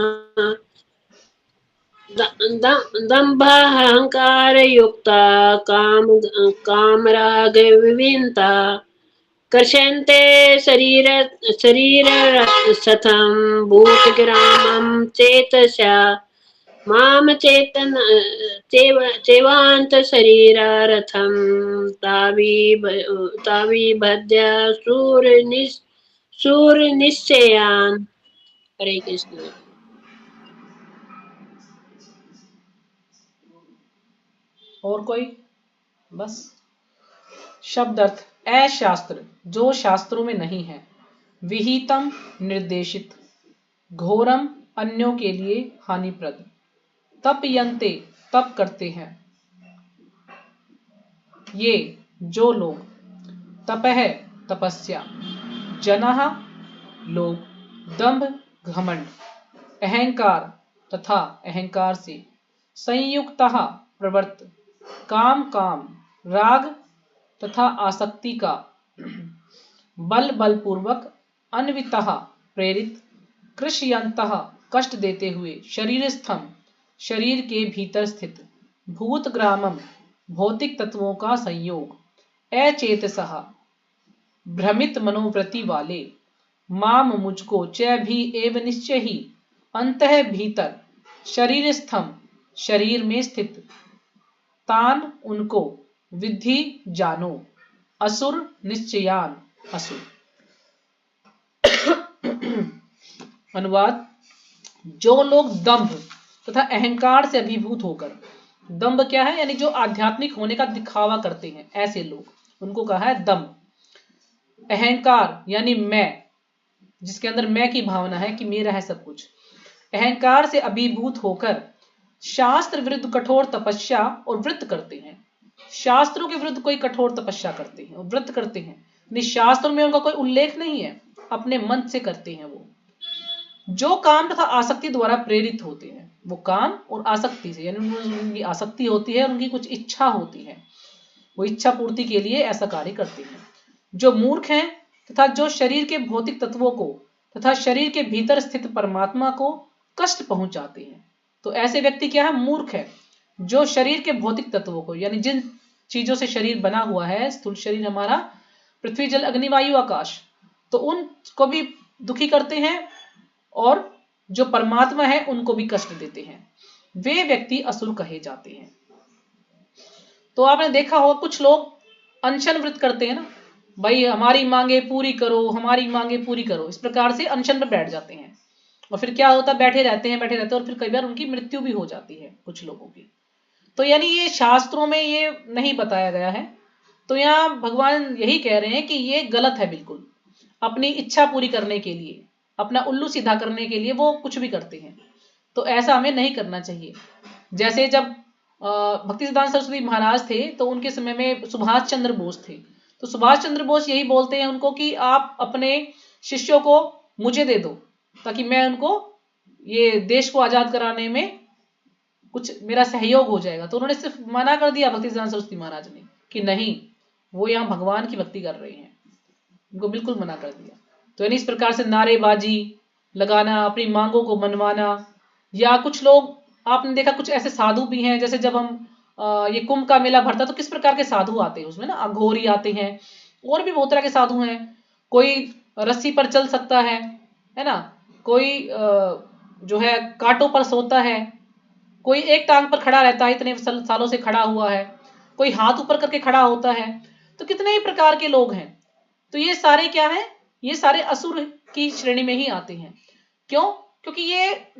दम्भहंकार युक्ता कामराग विविन्ता, कर्षन्ते शरीरस्थं भूतग्रामं चेतसा, माम चैवान्त शरीरार्थं ताविबध्य सूरनिश्चयान्। हरे कृष्ण। और कोई? बस। शब्द अर्थ। अशास्त्र जो शास्त्रों में नहीं है, विहितम निर्देशित, घोरम अन्यों के लिए हानिप्रद, तपयन्ते तप करते हैं, ये जो लोग, तपह तपस्या, जनः लोग, दंभ घमंड, अहंकार तथा अहंकार से, संयुक्तः प्रवृत्त, काम राग तथा आसक्ति का, बलपूर्वक, अन्वितः प्रेरित, कृष्यन्तः कष्ट देते हुए, शरीरस्थम शरीर के भीतर स्थित, भूतग्रामम भौतिक तत्वों का संयोग, अचेतसः भ्रमित मनोवृत्ति वाले, माम मुझको, च भी एव निश्चय ही, अंतः भीतर, शरीरस्थम शरीर में स्थित, तान उनको, विद्धि जानो, असुर निश्चयान असुर। अनुवाद। जो लोग दंभ तथा अहंकार से अभिभूत होकर, दंभ क्या है, यानी जो आध्यात्मिक होने का दिखावा करते हैं, ऐसे लोग, उनको कहा है दंभ। अहंकार यानी मैं, जिसके अंदर मैं की भावना है कि मेरा है सब कुछ, अहंकार से अभिभूत होकर शास्त्र विरुद्ध कठोर तपस्या और व्रत करते हैं। शास्त्रों के विरुद्ध कोई कठोर तपस्या करते हैं और व्रत करते हैं, शास्त्रों में उनका कोई उल्लेख नहीं है, अपने मन से करते हैं वो। जो काम तथा आसक्ति द्वारा प्रेरित होते हैं, वो काम और आसक्ति से, यानी उनकी आसक्ति होती है, उनकी कुछ इच्छा होती है, वो इच्छा पूर्ति के लिए ऐसा कार्य करते हैं। जो मूर्ख हैं तथा जो शरीर के भौतिक तत्वों को तथा शरीर के भीतर स्थित परमात्मा को कष्ट पहुंचाते हैं। तो ऐसे व्यक्ति क्या है, मूर्ख है, जो शरीर के भौतिक तत्वों को, यानी जिन चीजों से शरीर बना हुआ है, स्थूल शरीर हमारा, पृथ्वी जल अग्नि वायु आकाश, तो उनको भी दुखी करते हैं और जो परमात्मा है उनको भी कष्ट देते हैं, वे व्यक्ति असुर कहे जाते हैं। तो आपने देखा होगा कुछ लोग अनशन व्रत करते हैं ना, भाई हमारी मांगे पूरी करो, हमारी मांगे पूरी करो, इस प्रकार से अनशन पर बैठ जाते हैं और फिर क्या होता है, बैठे रहते हैं और फिर कई बार उनकी मृत्यु भी हो जाती है कुछ लोगों की। तो यानी ये शास्त्रों में ये नहीं बताया गया है। तो यहाँ भगवान यही कह रहे हैं कि ये गलत है बिल्कुल, अपनी इच्छा पूरी करने के लिए, अपना उल्लू सीधा करने के लिए वो कुछ भी करते हैं, तो ऐसा हमें नहीं करना चाहिए। जैसे जब भक्ति सिद्धांत सरस्वती महाराज थे तो उनके समय में सुभाष चंद्र बोस थे, तो सुभाष चंद्र बोस यही बोलते हैं उनको कि आप अपने शिष्यों को मुझे दे दो ताकि मैं उनको ये देश को आजाद कराने में कुछ मेरा सहयोग हो जाएगा। तो उन्होंने सिर्फ मना कर दिया भक्ति सिद्धांत सरस्वती महाराज ने कि नहीं, वो यहाँ भगवान की भक्ति कर रहे हैं, उनको बिल्कुल मना कर दिया। तो यानी इस प्रकार से नारेबाजी लगाना, अपनी मांगों को मनवाना, या कुछ लोग आपने देखा कुछ ऐसे साधु भी हैं, जैसे जब हम ये कुंभ का मेला भरता तो किस प्रकार के साधु आते हैं उसमें ना, अघोरी आते हैं और भी बहुत तरह के साधु हैं। कोई रस्सी पर चल सकता है ना, कोई जो है कांटों पर सोता है, कोई एक टांग पर खड़ा रहता है, इतने सालों से खड़ा हुआ है, कोई हाथ ऊपर करके खड़ा होता है। तो कितने ही प्रकार के लोग हैं। तो ये सारे क्या है, ये सारे असुर की श्रेणी में ही आते हैं। क्यों? क्योंकि ये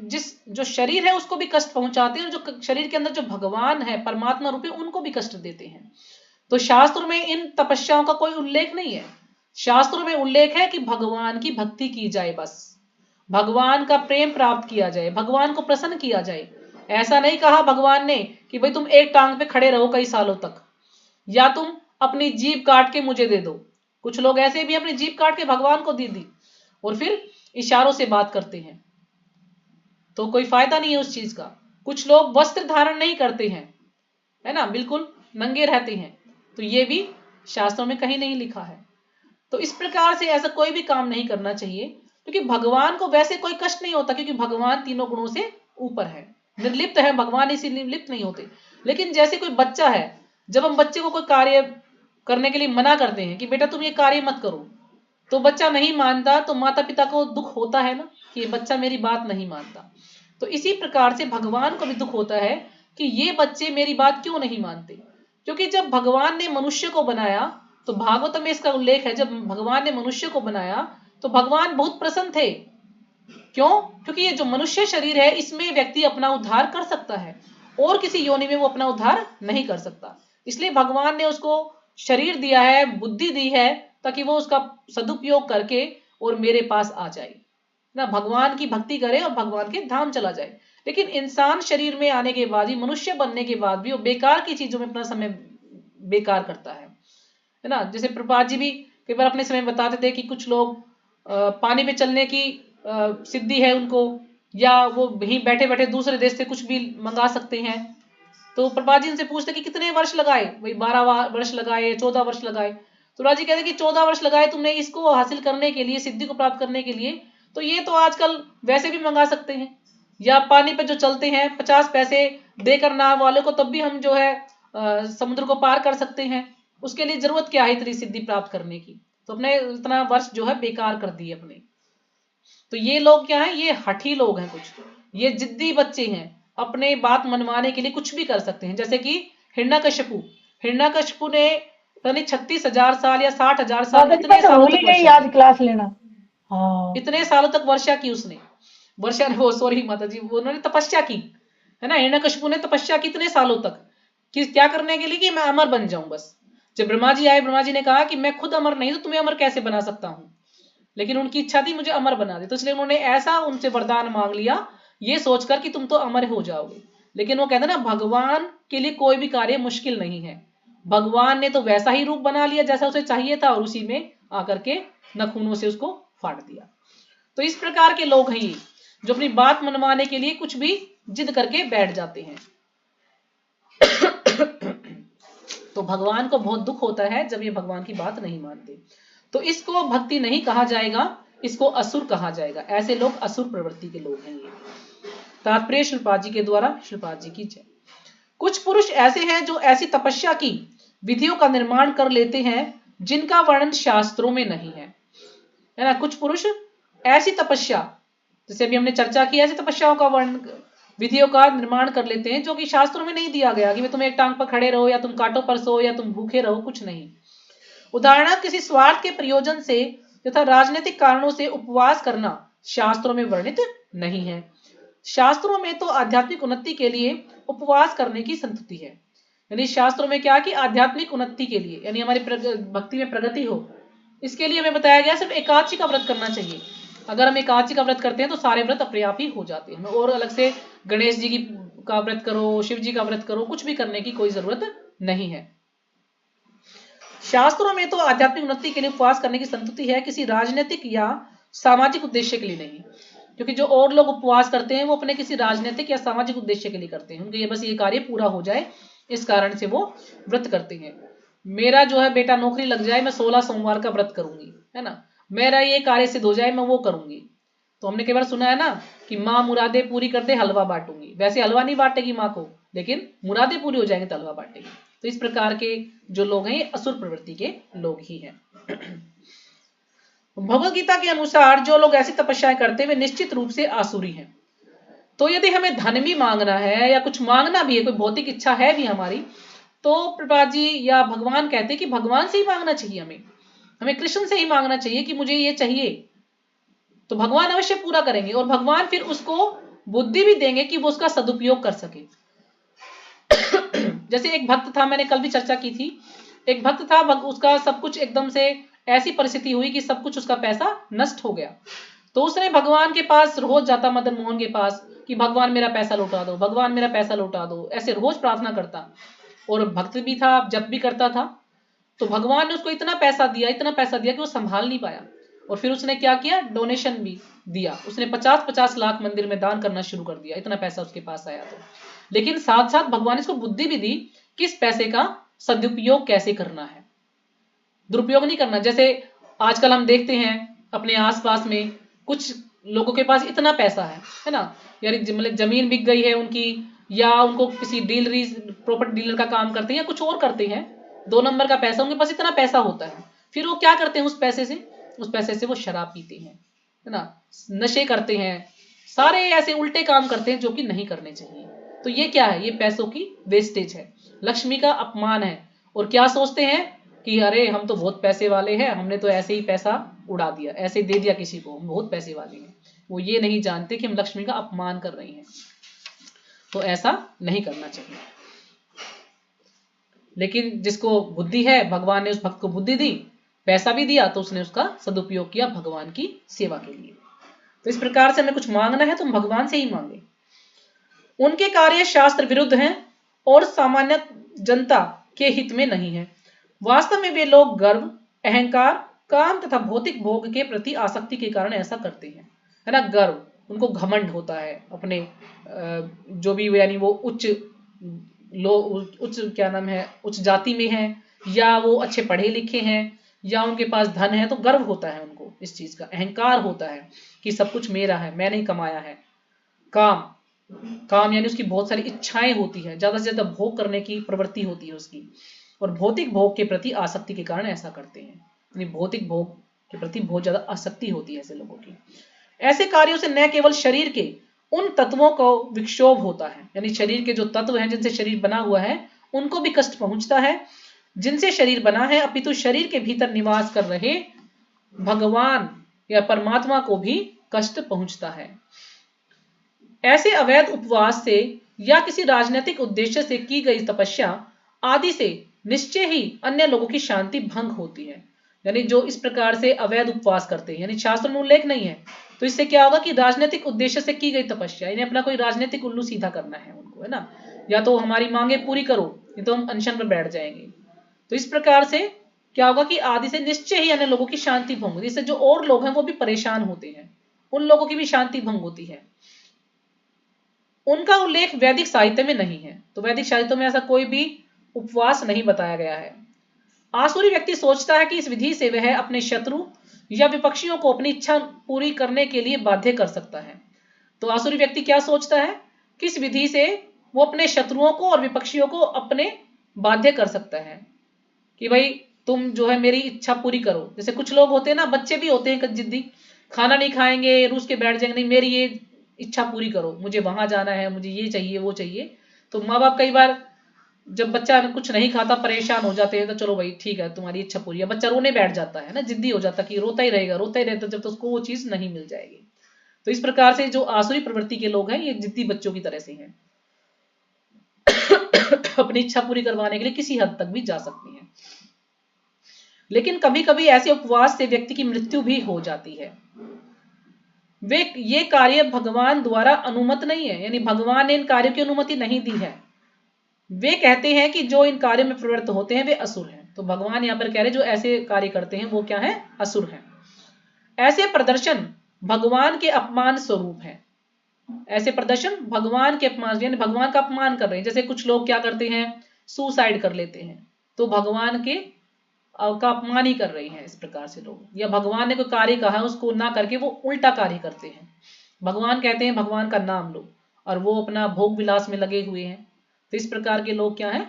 जो शरीर है उसको भी कष्ट पहुंचाते हैं और जो शरीर के अंदर जो भगवान है, परमात्मा रूपी, उनको भी कष्ट देते हैं। तो शास्त्रों में इन तपस्याओं का कोई उल्लेख नहीं है। शास्त्रों में उल्लेख है कि भगवान की भक्ति की जाए, बस भगवान का प्रेम प्राप्त किया जाए, भगवान को प्रसन्न किया जाए। ऐसा नहीं कहा भगवान ने कि भाई तुम एक टांग पे खड़े रहो कई सालों तक, या तुम अपनी जीभ काट के मुझे दे दो। कुछ लोग ऐसे भी अपनी जीभ काट के भगवान को दे दी और फिर इशारों से बात करते हैं, तो कोई फायदा नहीं है उस चीज का। कुछ लोग वस्त्र धारण नहीं करते हैं, है ना, बिल्कुल नंगे रहते हैं, तो ये भी शास्त्रों में कहीं नहीं लिखा है। तो इस प्रकार से ऐसा कोई भी काम नहीं करना चाहिए, क्योंकि भगवान को वैसे कोई कष्ट नहीं होता, क्योंकि भगवान तीनों गुणों से ऊपर है, निर्लिप्त है भगवान, इसी निर्लिप्त नहीं होते। लेकिन जैसे कोई बच्चा है, जब हम बच्चे को कोई कार्य करने के लिए मना करते हैं कि बेटा तुम ये कार्य मत करो, तो बच्चा नहीं मानता, तो माता पिता को दुख होता है ना कि ये बच्चा मेरी बात नहीं मानता। तो इसी प्रकार से भगवान को भी दुख होता है कि ये बच्चे मेरी बात क्यों नहीं मानते। क्योंकि जब भगवान ने मनुष्य को बनाया, तो भागवत में इसका उल्लेख है, जब भगवान ने मनुष्य को बनाया तो भगवान बहुत प्रसन्न थे। क्यों? क्योंकि ये जो मनुष्य शरीर है इसमें व्यक्ति अपना उद्धार कर सकता है और किसी योनि में वो अपना उद्धार नहीं कर सकता। इसलिए भगवान ने उसको शरीर दिया है, बुद्धि दी है, ताकि वो उसका सदुपयोग करके और मेरे पास आ जाए ना, भगवान की भक्ति करे और भगवान के धाम चला जाए। लेकिन इंसान शरीर में आने के बाद ही, मनुष्य बनने के बाद भी वो बेकार की चीजों में अपना समय बेकार करता है ना। जैसे प्रभुपाद जी भी कई बार अपने समय बताते थे कि कुछ लोग पानी पे चलने की सिद्धि है उनको, या वो वहीं बैठे बैठे दूसरे देश से कुछ भी मंगा सकते हैं। तो प्रभुपाद जी उनसे पूछते कि कितने वर्ष लगाए, वही 12 वर्ष लगाए, 14 वर्ष लगाए। तो राजी कहते कि 14 वर्ष लगाए तुमने इसको हासिल करने के लिए, सिद्धि को प्राप्त करने के लिए, तो ये तो आजकल वैसे भी मंगा सकते हैं। या पानी पे जो चलते हैं 50 पैसे देकर नाव वाले को, तब भी हम जो है समुद्र को पार कर सकते हैं। उसके लिए जरूरत क्या है इतनी सिद्धि प्राप्त करने की। तो अपने इतना वर्ष जो है बेकार कर दिए अपने। तो ये लोग क्या है, ये हठी लोग हैं, कुछ ये जिद्दी बच्चे हैं, अपने बात मनवाने के लिए कुछ भी कर सकते हैं। जैसे कि हिरण्यकशिपु ने पता नहीं 36,000 साल या 60,000 साल, इतने सालों तक याद क्लास लेना, हाँ इतने सालों तक वर्षा की उसने, वर्षा ने, वो सॉरी माता जी, वो उन्होंने तपस्या की है ना। हिरण्यकशिपु ने तपस्या की इतने सालों तक, कि क्या करने के लिए, कि मैं अमर बन जाऊं बस। जब ब्रह्मा जी आए, ब्रह्मा जी ने कहा कि मैं खुद अमर नहीं तो तुम्हें अमर कैसे बना सकता हूं, लेकिन उनकी इच्छा थी मुझे अमर बना दे, तो इसलिए उन्होंने ऐसा उनसे वरदान मांग लिया ये सोचकर कि तुम तो अमर हो जाओगे। लेकिन वो कहते ना, भगवान के लिए कोई भी कार्य मुश्किल नहीं है। भगवान ने तो वैसा ही रूप बना लिया जैसा उसे चाहिए था, और उसी में आकर के नखूनों से उसको फाड़ दिया। तो इस प्रकार के लोग हैं ये, जो अपनी बात मनवाने के लिए कुछ भी जिद करके बैठ जाते हैं। तो भगवान को बहुत दुख होता है जब ये भगवान की बात नहीं मानते। तो इसको भक्ति नहीं कहा जाएगा, इसको असुर कहा जाएगा। ऐसे लोग असुर प्रवृत्ति के लोग हैं ये। तात्पर्य श्रीपाद जी के द्वारा, श्रीपाद जी की जय। कुछ पुरुष ऐसे हैं जो ऐसी तपस्या की विधियों का निर्माण कर लेते हैं जिनका वर्णन शास्त्रों में नहीं है ना। कुछ पुरुष ऐसी तपस्या, जैसे अभी हमने चर्चा की, ऐसी तपस्याओं का वर्णन, विधियों का निर्माण कर लेते हैं जो कि शास्त्रों में नहीं दिया गया, कि मैं तुम्हें एक टांग पर खड़े रहो या तुम कांटों पर सो या तुम भूखे रहो, कुछ नहीं। उदाहरण, किसी स्वार्थ के प्रयोजन से तथा राजनीतिक कारणों से उपवास करना शास्त्रों में वर्णित नहीं है। शास्त्रों में तो आध्यात्मिक उन्नति के लिए उपवास करने की संतति है। यानी शास्त्रों में क्या, कि आध्यात्मिक उन्नति के लिए, यानी हमारी भक्ति में प्रगति हो, इसके लिए हमें बताया गया सिर्फ एकादशी का व्रत करना चाहिए। अगर हम एकादशी का व्रत करते हैं तो सारे व्रत अपने आप ही हो जाते हैं, और अलग से गणेश जी का व्रत करो, शिव जी का व्रत करो, कुछ भी करने की कोई जरूरत नहीं है। शास्त्रों में तो आध्यात्मिक उन्नति के लिए उपवास करने की संतति है, किसी राजनीतिक या सामाजिक उद्देश्य के लिए नहीं। क्योंकि जो और लोग उपवास करते हैं वो अपने किसी राजनीतिक या सामाजिक उद्देश्य के लिए करते हैं, उनके ये बस ये कार्य पूरा हो जाए, इस कारण से वो व्रत करते हैं। मेरा जो है बेटा नौकरी लग जाए, मैं 16 सोमवार का व्रत करूंगी, है ना, मेरा ये कार्य सिद्ध हो जाए, मैं वो करूंगी। तो हमने कई बार सुना है ना कि माँ मुरादे पूरी करते हलवा बांटूंगी, वैसे हलवा नहीं बांटेगी माँ को, लेकिन मुरादे पूरी हो जाएंगे तो हलवा बांटेगी। तो इस प्रकार के जो लोग हैं ये असुर प्रवृत्ति के लोग ही हैं। भगवद गीता के अनुसार जो लोग ऐसी तपस्याएं करते हैं वे निश्चित रूप से आसुरी हैं। तो यदि हमें धन भी मांगना है या कुछ मांगना भी है, कोई भौतिक इच्छा है भी हमारी, तो प्रभा जी या भगवान कहते हैं कि भगवान से ही मांगना चाहिए, हमें कृष्ण से ही मांगना चाहिए कि मुझे ये चाहिए, तो भगवान अवश्य पूरा करेंगे। और भगवान फिर उसको बुद्धि भी देंगे कि वो उसका सदुपयोग कर सके। जैसे एक भक्त था, मैंने कल भी चर्चा की थी, एक भक्त था, उसका सब कुछ एकदम से ऐसी परिस्थिति हुई कि सब कुछ उसका पैसा नष्ट हो गया। तो उसने भगवान के पास रोज जाता, मदन मोहन के पास, कि भगवान मेरा पैसा लौटा दो, भगवान मेरा पैसा लौटा दो, ऐसे रोज प्रार्थना करता। और भक्त भी था, जब भी करता था। तो भगवान ने उसको इतना पैसा दिया कि वो संभाल नहीं पाया। और फिर उसने क्या किया, डोनेशन भी दिया, उसने 50-50 लाख मंदिर में दान करना शुरू कर दिया, इतना पैसा उसके पास आया। तो लेकिन साथ साथ भगवान ने इसको बुद्धि भी दी कि इस पैसे का सदुपयोग कैसे करना है, दुरुपयोग नहीं करना। जैसे आजकल हम देखते हैं अपने आसपास में कुछ लोगों के पास इतना पैसा है ना, यानी मतलब जमीन बिक गई है उनकी, या उनको किसी डीलरी, प्रॉपर्टी डीलर का काम करते हैं या कुछ और करते हैं, 2 नंबर का पैसा, उनके पास इतना पैसा होता है। फिर वो क्या करते हैं, उस पैसे से वो शराब पीते हैं, है ना, नशे करते हैं, सारे ऐसे उल्टे काम करते हैं जो कि नहीं करने चाहिए। तो ये क्या है, ये पैसों की वेस्टेज है, लक्ष्मी का अपमान है। और क्या सोचते हैं कि अरे हम तो बहुत पैसे वाले हैं, हमने तो ऐसे ही पैसा उड़ा दिया, ऐसे दे दिया किसी को, हम बहुत पैसे वाले हैं। वो ये नहीं जानते कि हम लक्ष्मी का अपमान कर रहे हैं। तो ऐसा नहीं करना चाहिए। लेकिन जिसको बुद्धि है, भगवान ने उस भक्त को बुद्धि दी, पैसा भी दिया, तो उसने उसका सदुपयोग किया भगवान की सेवा के लिए। तो इस प्रकार से हमें कुछ मांगना है तो हम भगवान से ही मांगे। उनके कार्य शास्त्र विरुद्ध हैं और सामान्य जनता के हित में नहीं है। वास्तव में वे लोग गर्व, अहंकार, काम तथा भौतिक भोग के प्रति आसक्ति के कारण ऐसा करते हैं, है ना। गर्व, उनको घमंड होता है अपने जो भी, यानी वो उच्च क्या नाम है, उच्च जाति में है, या वो अच्छे पढ़े लिखे हैं, या उनके पास धन है, तो गर्व होता है उनको, इस चीज का अहंकार होता है कि सब कुछ मेरा है, मैंने ही कमाया है। काम यानी उसकी बहुत सारी इच्छाएं होती है, ज्यादा से ज्यादा भोग करने की प्रवृत्ति होती है उसकी, और भौतिक भोग के प्रति आसक्ति के कारण ऐसा करते हैं। यानी भौतिक भोग के प्रति बहुत ज्यादा आसक्ति होती है ऐसे लोगों की। ऐसे कार्यों से न केवल शरीर के उन तत्वों को विक्षोभ होता है, यानी शरीर के जो तत्व हैं जिनसे शरीर बना हुआ है उनको भी कष्ट पहुंचता है जिनसे शरीर बना है, अपितु शरीर के भीतर निवास कर रहे भगवान या परमात्मा को भी कष्ट पहुंचता है। ऐसे अवैध उपवास से या किसी राजनीतिक उद्देश्य से की गई तपस्या आदि से निश्चय ही अन्य लोगों की शांति भंग होती है। यानी जो इस प्रकार से अवैध उपवास करते हैं, यानी शास्त्र में उल्लेख नहीं है, तो इससे क्या होगा कि राजनीतिक उद्देश्य से की गई तपस्या, यानी अपना कोई राजनीतिक उल्लू सीधा करना है उनको, है ना, या तो हमारी मांगे पूरी करो, नहीं तो हम अनशन पर बैठ जाएंगे। तो इस प्रकार से क्या होगा कि आदि से निश्चय ही अन्य लोगों की शांति भंग होती है। इससे जो और लोग हैं वो भी परेशान होते हैं, उन लोगों की भी शांति भंग होती है। उनका उल्लेख वैदिक साहित्य में नहीं है, तो वैदिक साहित्य में ऐसा कोई भी उपवास नहीं बताया गया है। आसुरी व्यक्ति सोचता है कि इस विधि से वह अपने शत्रु या विपक्षियों को अपनी इच्छा पूरी करने के लिए बाध्य कर सकता है। तो आसुरी व्यक्ति क्या सोचता है कि इस विधि से वो अपने शत्रुओं को और विपक्षियों को अपने बाध्य कर सकता है। कि भाई तुम जो है मेरी इच्छा पूरी करो। जैसे कुछ लोग होते हैं ना, बच्चे भी होते हैं जिद्दी, खाना नहीं खाएंगे, रूस के बैठ जाएंगे, नहीं मेरी ये इच्छा पूरी करो, मुझे वहां जाना है, मुझे ये चाहिए वो चाहिए। तो माँ बाप कई बार जब बच्चा कुछ नहीं खाता परेशान हो जाते हैं, तो चलो भाई ठीक है तुम्हारी इच्छा पूरी है, बच्चा रोने बैठ जाता है ना, जिद्दी हो जाता है कि रोता ही रहेगा रोता ही रहता, जब तक उसको वो चीज नहीं मिल जाएगी। तो इस प्रकार से जो आसुरी प्रवृत्ति के लोग हैं ये जिद्दी बच्चों की तरह से हैं। अपनी इच्छा पूरी करवाने के लिए किसी हद तक भी जा सकती हैं। लेकिन कभी कभी ऐसे उपवास से व्यक्ति की मृत्यु भी हो जाती है। वे ये कार्य भगवान द्वारा अनुमत नहीं है, यानी भगवान ने इन कार्यों की अनुमति नहीं दी है। वे कहते हैं कि जो इन कार्यों में प्रवृत्त होते हैं वे असुर हैं। तो भगवान यहां पर कह रहे हैं जो ऐसे कार्य करते हैं वो क्या है, असुर हैं। ऐसे प्रदर्शन भगवान के अपमान स्वरूप है। ऐसे प्रदर्शन भगवान के अपमान, यानी भगवान का अपमान कर रहे हैं। जैसे कुछ लोग क्या करते हैं, सुसाइड कर लेते हैं, तो भगवान के का अपमान ही कर रहे हैं इस प्रकार से लोग। या भगवान ने कोई कार्य कहा है उसको ना करके वो उल्टा कार्य करते हैं। भगवान कहते हैं भगवान का नाम लो, और वो अपना भोग विलास में लगे हुए हैं। तो इस प्रकार के लोग क्या है,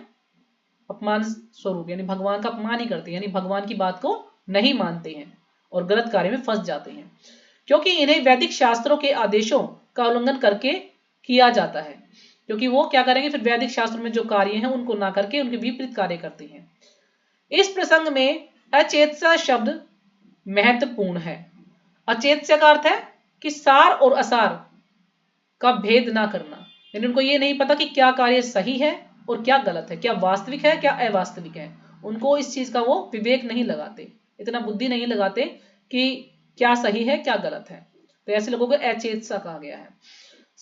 अपमान स्वरूप, यानी भगवान का अपमान ही करते हैं, यानी भगवान की बात को नहीं मानते हैं और गलत कार्य में फंस जाते हैं, क्योंकि इन्हें वैदिक शास्त्रों के आदेशों का उल्लंघन करके किया जाता है। क्योंकि वो क्या करेंगे, फिर वैदिक शास्त्र में जो कार्य हैं उनको ना करके उनके विपरीत कार्य करते हैं। इस प्रसंग में अचेतसा शब्द महत्वपूर्ण है। अचेतसा का अर्थ है कि सार और असार का भेद ना करना, यानी उनको ये नहीं पता कि क्या कार्य सही है और क्या गलत है, क्या वास्तविक है क्या अवास्तविक है। उनको इस चीज का वो विवेक नहीं लगाते, इतना बुद्धि नहीं लगाते कि क्या सही है क्या गलत है। तो ऐसे लोगों को अचेतसा कहा गया है।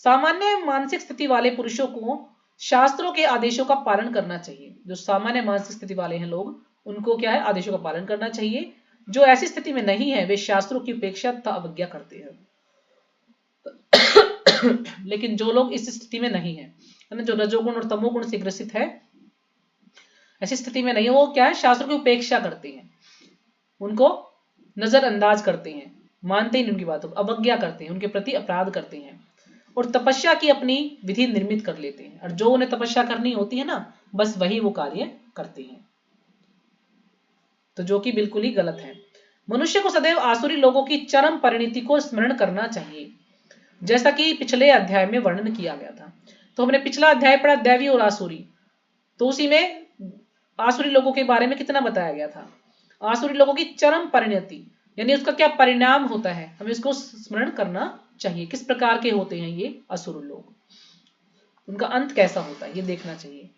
सामान्य मानसिक स्थिति वाले पुरुषों को शास्त्रों के आदेशों का पालन करना चाहिए। जो सामान्य मानसिक स्थिति वाले हैं लोग, उनको क्या है, आदेशों का पालन करना चाहिए। जो ऐसी स्थिति में नहीं है वे शास्त्रों की उपेक्षा तथा अवज्ञा करते हैं। लेकिन जो लोग इस स्थिति में नहीं है, जो रजोगुण और तमोगुण से ग्रसित है, ऐसी स्थिति में नहीं है, वो क्या है, शास्त्रों की उपेक्षा करते हैं, उनको नजरअंदाज करते हैं, मानते ही नहीं उनकी बातों को, अवज्ञा करते हैं, उनके प्रति अपराध करते हैं और तपस्या की अपनी विधि निर्मित कर लेते हैं। और जो उन्हें तपस्या करनी होती है ना, बस वही वो कार्य करते हैं, तो जो कि बिल्कुल ही गलत है। मनुष्य को सदैव आसुरी लोगों की चरम परिणति को स्मरण करना चाहिए, जैसा कि पिछले अध्याय में वर्णन किया गया था। तो हमने पिछला अध्याय पढ़ा दैवी और आसुरी, तो उसी में आसुरी लोगों के बारे में कितना बताया गया था। आसुरी लोगों की चरम परिणति, यानी उसका क्या परिणाम होता है, हमें इसको स्मरण करना चाहिए। किस प्रकार के होते हैं ये असुर लोग, उनका अंत कैसा होता है ये देखना चाहिए।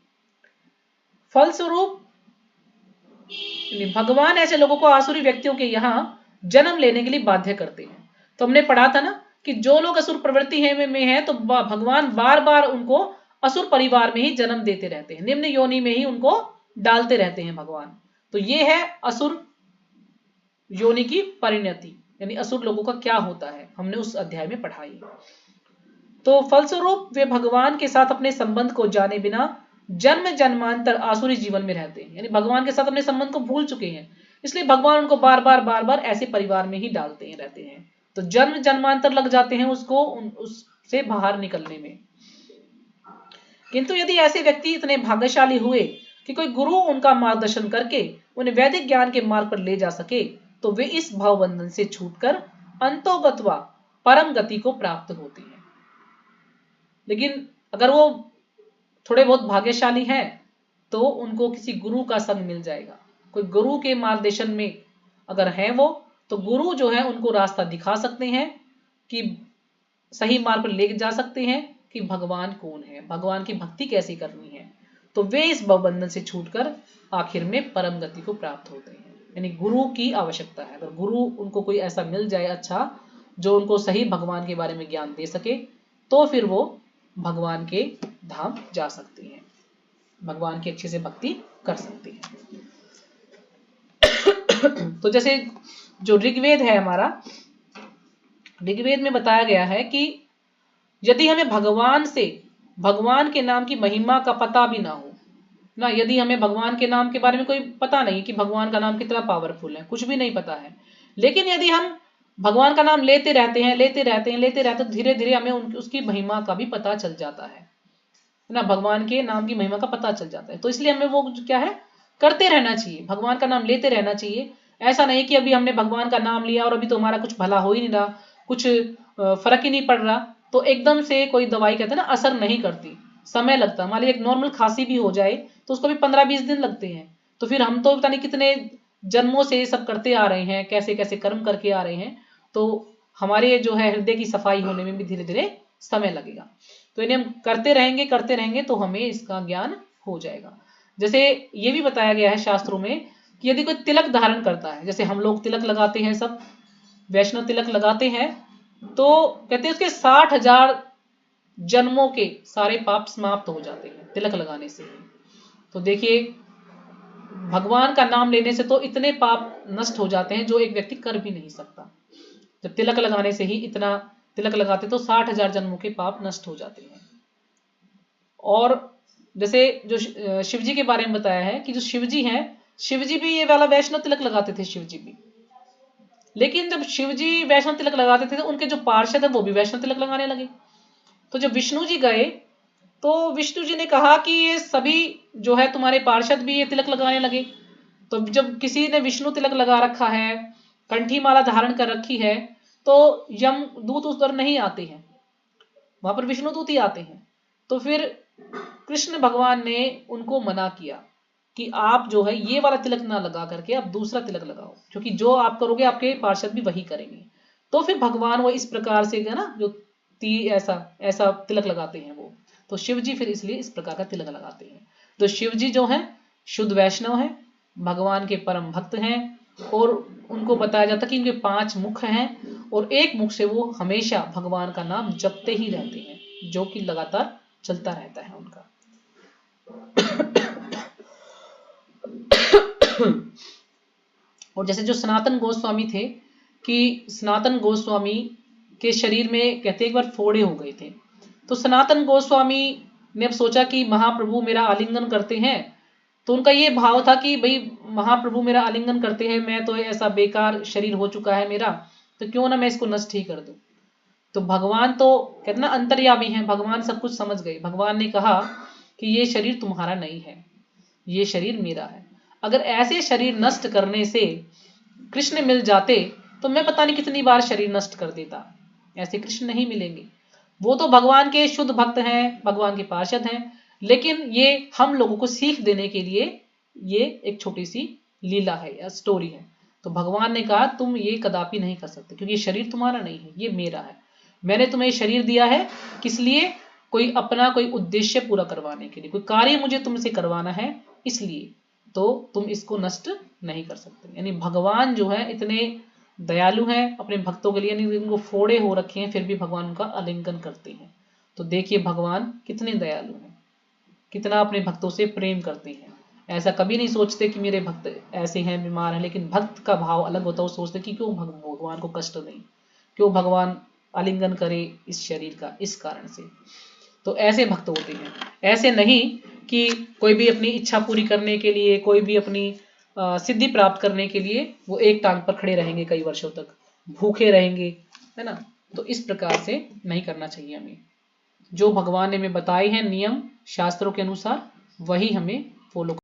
फलस्वरूप भगवान ऐसे लोगों को आसुरी व्यक्तियों के यहाँ जन्म लेने के लिए बाध्य करते हैं। तो हमने पढ़ा था ना कि जो लोग असुर प्रवृत्ति में हैं, तो भगवान बार बार उनको असुर परिवार में ही जन्म देते रहते हैं, निम्न योनि में ही उनको डालते रहते हैं भगवान। तो ये है असुर योनि की परिणति, यानी असुर लोगों का क्या होता है, हमने उस अध्याय में पढ़ाई। तो फलस्वरूप वे भगवान के साथ अपने संबंध को जाने बिना जन्म जन्मांतर आसुरी जीवन में रहते हैं, यानी भगवान के साथ अपने संबंध को भूल चुके हैं, इसलिए भगवान उनको बार बार ऐसे परिवार में ही डालते हैं रहते हैं। तो जन्म जन्मांतर लग जाते हैं उसको उससे बाहर निकलने में। किंतु यदि ऐसे व्यक्ति इतने भाग्यशाली हुए कि कोई गुरु उनका मार्गदर्शन करके उन्हें वैदिक ज्ञान के मार्ग पर ले जा सके, तो वे इस भावबंधन से छूटकर अंतोगत्वा परम गति को प्राप्त होते हैं। लेकिन अगर वो थोड़े बहुत भाग्यशाली हैं तो उनको किसी गुरु का संग मिल जाएगा, कोई गुरु के मार्गदर्शन में अगर है वो, तो गुरु जो है उनको रास्ता दिखा सकते हैं कि सही मार्ग पर ले जा सकते हैं कि भगवान कौन है, भगवान की भक्ति कैसे करनी है। तो वे इस बंधन से छूटकर आखिर में परम गति को प्राप्त होते हैं। यानी गुरु की आवश्यकता है। अगर गुरु उनको कोई ऐसा मिल जाए अच्छा, जो उनको सही भगवान के बारे में ज्ञान दे सके, तो फिर वो भगवान के धाम जा सकते हैं, भगवान की अच्छे से भक्ति कर सकते हैं। तो जैसे जो ऋग्वेद है हमारा, ऋग्वेद में बताया गया है कि यदि हमें भगवान से भगवान के नाम की महिमा का पता भी ना हो ना, यदि हमें भगवान के नाम के बारे में कोई पता नहीं कि भगवान का नाम कितना पावरफुल है, कुछ भी नहीं पता है, लेकिन यदि हम भगवान का नाम लेते रहते हैं, धीरे धीरे हमें उसकी महिमा का भी पता चल जाता है ना, भगवान के नाम की महिमा का पता चल जाता है। तो इसलिए हमें वो क्या है, करते रहना चाहिए, भगवान का नाम लेते रहना चाहिए। ऐसा नहीं कि अभी हमने भगवान का नाम लिया और अभी तो हमारा कुछ भला हो ही नहीं रहा, कुछ फर्क ही नहीं पड़ रहा, तो एकदम से कोई दवाई कहते हैं ना असर नहीं करती, समय लगता। मान लीजिए एक नॉर्मल खांसी भी हो जाए तो उसको भी 15-20 दिन लगते हैं। तो फिर हम तो पता नहीं कितने जन्मों से ये सब करते आ रहे हैं, कैसे कैसे कर्म करके आ रहे हैं, तो हमारे जो है हृदय की सफाई होने में भी धीरे धीरे समय लगेगा। तो इन्हें हम करते रहेंगे तो हमें इसका ज्ञान हो जाएगा। जैसे ये भी बताया गया है शास्त्रों में कि यदि कोई तिलक धारण करता है, जैसे हम लोग तिलक लगाते हैं, सब वैष्णव तिलक लगाते हैं, तो कहते हैं उसके 60,000 जन्मों के सारे पाप समाप्त हो जाते हैं तिलक लगाने से। तो देखिए भगवान का नाम लेने से तो इतने पाप नष्ट हो जाते हैं जो एक व्यक्ति कर भी नहीं सकता। जब तिलक लगाने से ही इतना तिलक लगाते तो 60,000 जन्मों के पाप नष्ट हो जाते हैं। और जैसे जो शिव जी के बारे में बताया है कि जो शिव जी हैं, शिव जी भी ये वाला वैष्णव तिलक लगाते थे, शिव जी भी। लेकिन जब शिव जी वैष्णव तिलक लगाते थे तो उनके जो पार्षद है वो भी वैष्णव तिलक लगाने लगे। तो जब विष्णु जी गए तो विष्णु जी ने कहा कि ये सभी जो है तुम्हारे पार्षद भी ये तिलक लगाने लगे। तो जब किसी ने विष्णु तिलक लगा रखा है, कंठी माला धारण कर रखी है, तो यम दूत उस पर नहीं आते हैं, वहां पर विष्णु दूत ही आते हैं। तो फिर कृष्ण भगवान ने उनको मना किया कि आप जो है ये वाला तिलक ना लगा करके आप दूसरा तिलक लगाओ, क्योंकि जो आप करोगे आपके पार्षद भी वही करेंगे। तो फिर भगवान वो इस प्रकार से है ना, जो ऐसा तिलक लगाते हैं वो। तो शिव जी फिर इसलिए इस प्रकार का तिलक लगाते हैं। तो शिव जी जो है शुद्ध वैष्णव है, भगवान के परम भक्त हैं, और उनको बताया जाता है कि इनके 5 मुख हैं और एक मुख से वो हमेशा भगवान का नाम जपते ही रहते हैं, जो कि लगातार चलता रहता है उनका। और जैसे जो सनातन गोस्वामी थे, कि सनातन गोस्वामी के शरीर में कहते एक बार फोड़े हो गए थे। तो सनातन गोस्वामी ने अब सोचा कि महाप्रभु मेरा आलिंगन करते हैं, तो उनका ये भाव था कि भाई महाप्रभु मेरा आलिंगन करते हैं, मैं तो ऐसा बेकार शरीर हो चुका है मेरा, तो क्यों ना मैं इसको नष्ट ही कर दूं। तो भगवान तो कहते ना अंतर्यामी है, भगवान सब कुछ समझ गए। भगवान ने कहा कि ये शरीर तुम्हारा नहीं है, ये शरीर मेरा है। अगर ऐसे शरीर नष्ट करने से कृष्ण मिल जाते तो मैं पता नहीं कितनी बार शरीर नष्ट कर देता। ऐसे कृष्ण नहीं मिलेंगे, वो तो भगवान के शुद्ध भक्त हैं, भगवान के पार्षद हैं, लेकिन ये हम लोगों को सीख देने के लिए ये एक छोटी सी लीला है या स्टोरी है। तो भगवान ने कहा तुम ये कदापि नहीं कर सकते, क्योंकि ये शरीर तुम्हारा नहीं है, ये मेरा है। मैंने तुम्हें शरीर दिया है किस लिए? कोई अपना कोई उद्देश्य पूरा करवाने के लिए, कोई कार्य मुझे तुमसे करवाना है, इसलिए। तो तुम इसको नष्ट नहीं कर सकते। यानी भगवान जो है इतने दयालु हैं अपने भक्तों के लिए, यानी उनको फोड़े हो रखे हैं फिर भी भगवान उनका आलिंगन करते हैं। तो देखिए भगवान कितने दयालु हैं, कितना अपने भक्तों से प्रेम करते हैं। ऐसा कभी नहीं सोचते कि मेरे भक्त ऐसे हैं, बीमार हैं, लेकिन भक्त का भाव अलग होता है। वो सोचते कि क्यों भगवान को कष्ट नहीं, क्यों भगवान आलिंगन करे इस शरीर का, इस कारण से। तो ऐसे भक्त होते हैं, ऐसे नहीं कि कोई भी अपनी इच्छा पूरी करने के लिए, कोई भी अपनी सिद्धि प्राप्त करने के लिए वो एक टांग पर खड़े रहेंगे, कई वर्षों तक भूखे रहेंगे, है ना। तो इस प्रकार से नहीं करना चाहिए हमें। जो भगवान ने हमें बताए हैं नियम शास्त्रों के अनुसार, वही हमें फॉलो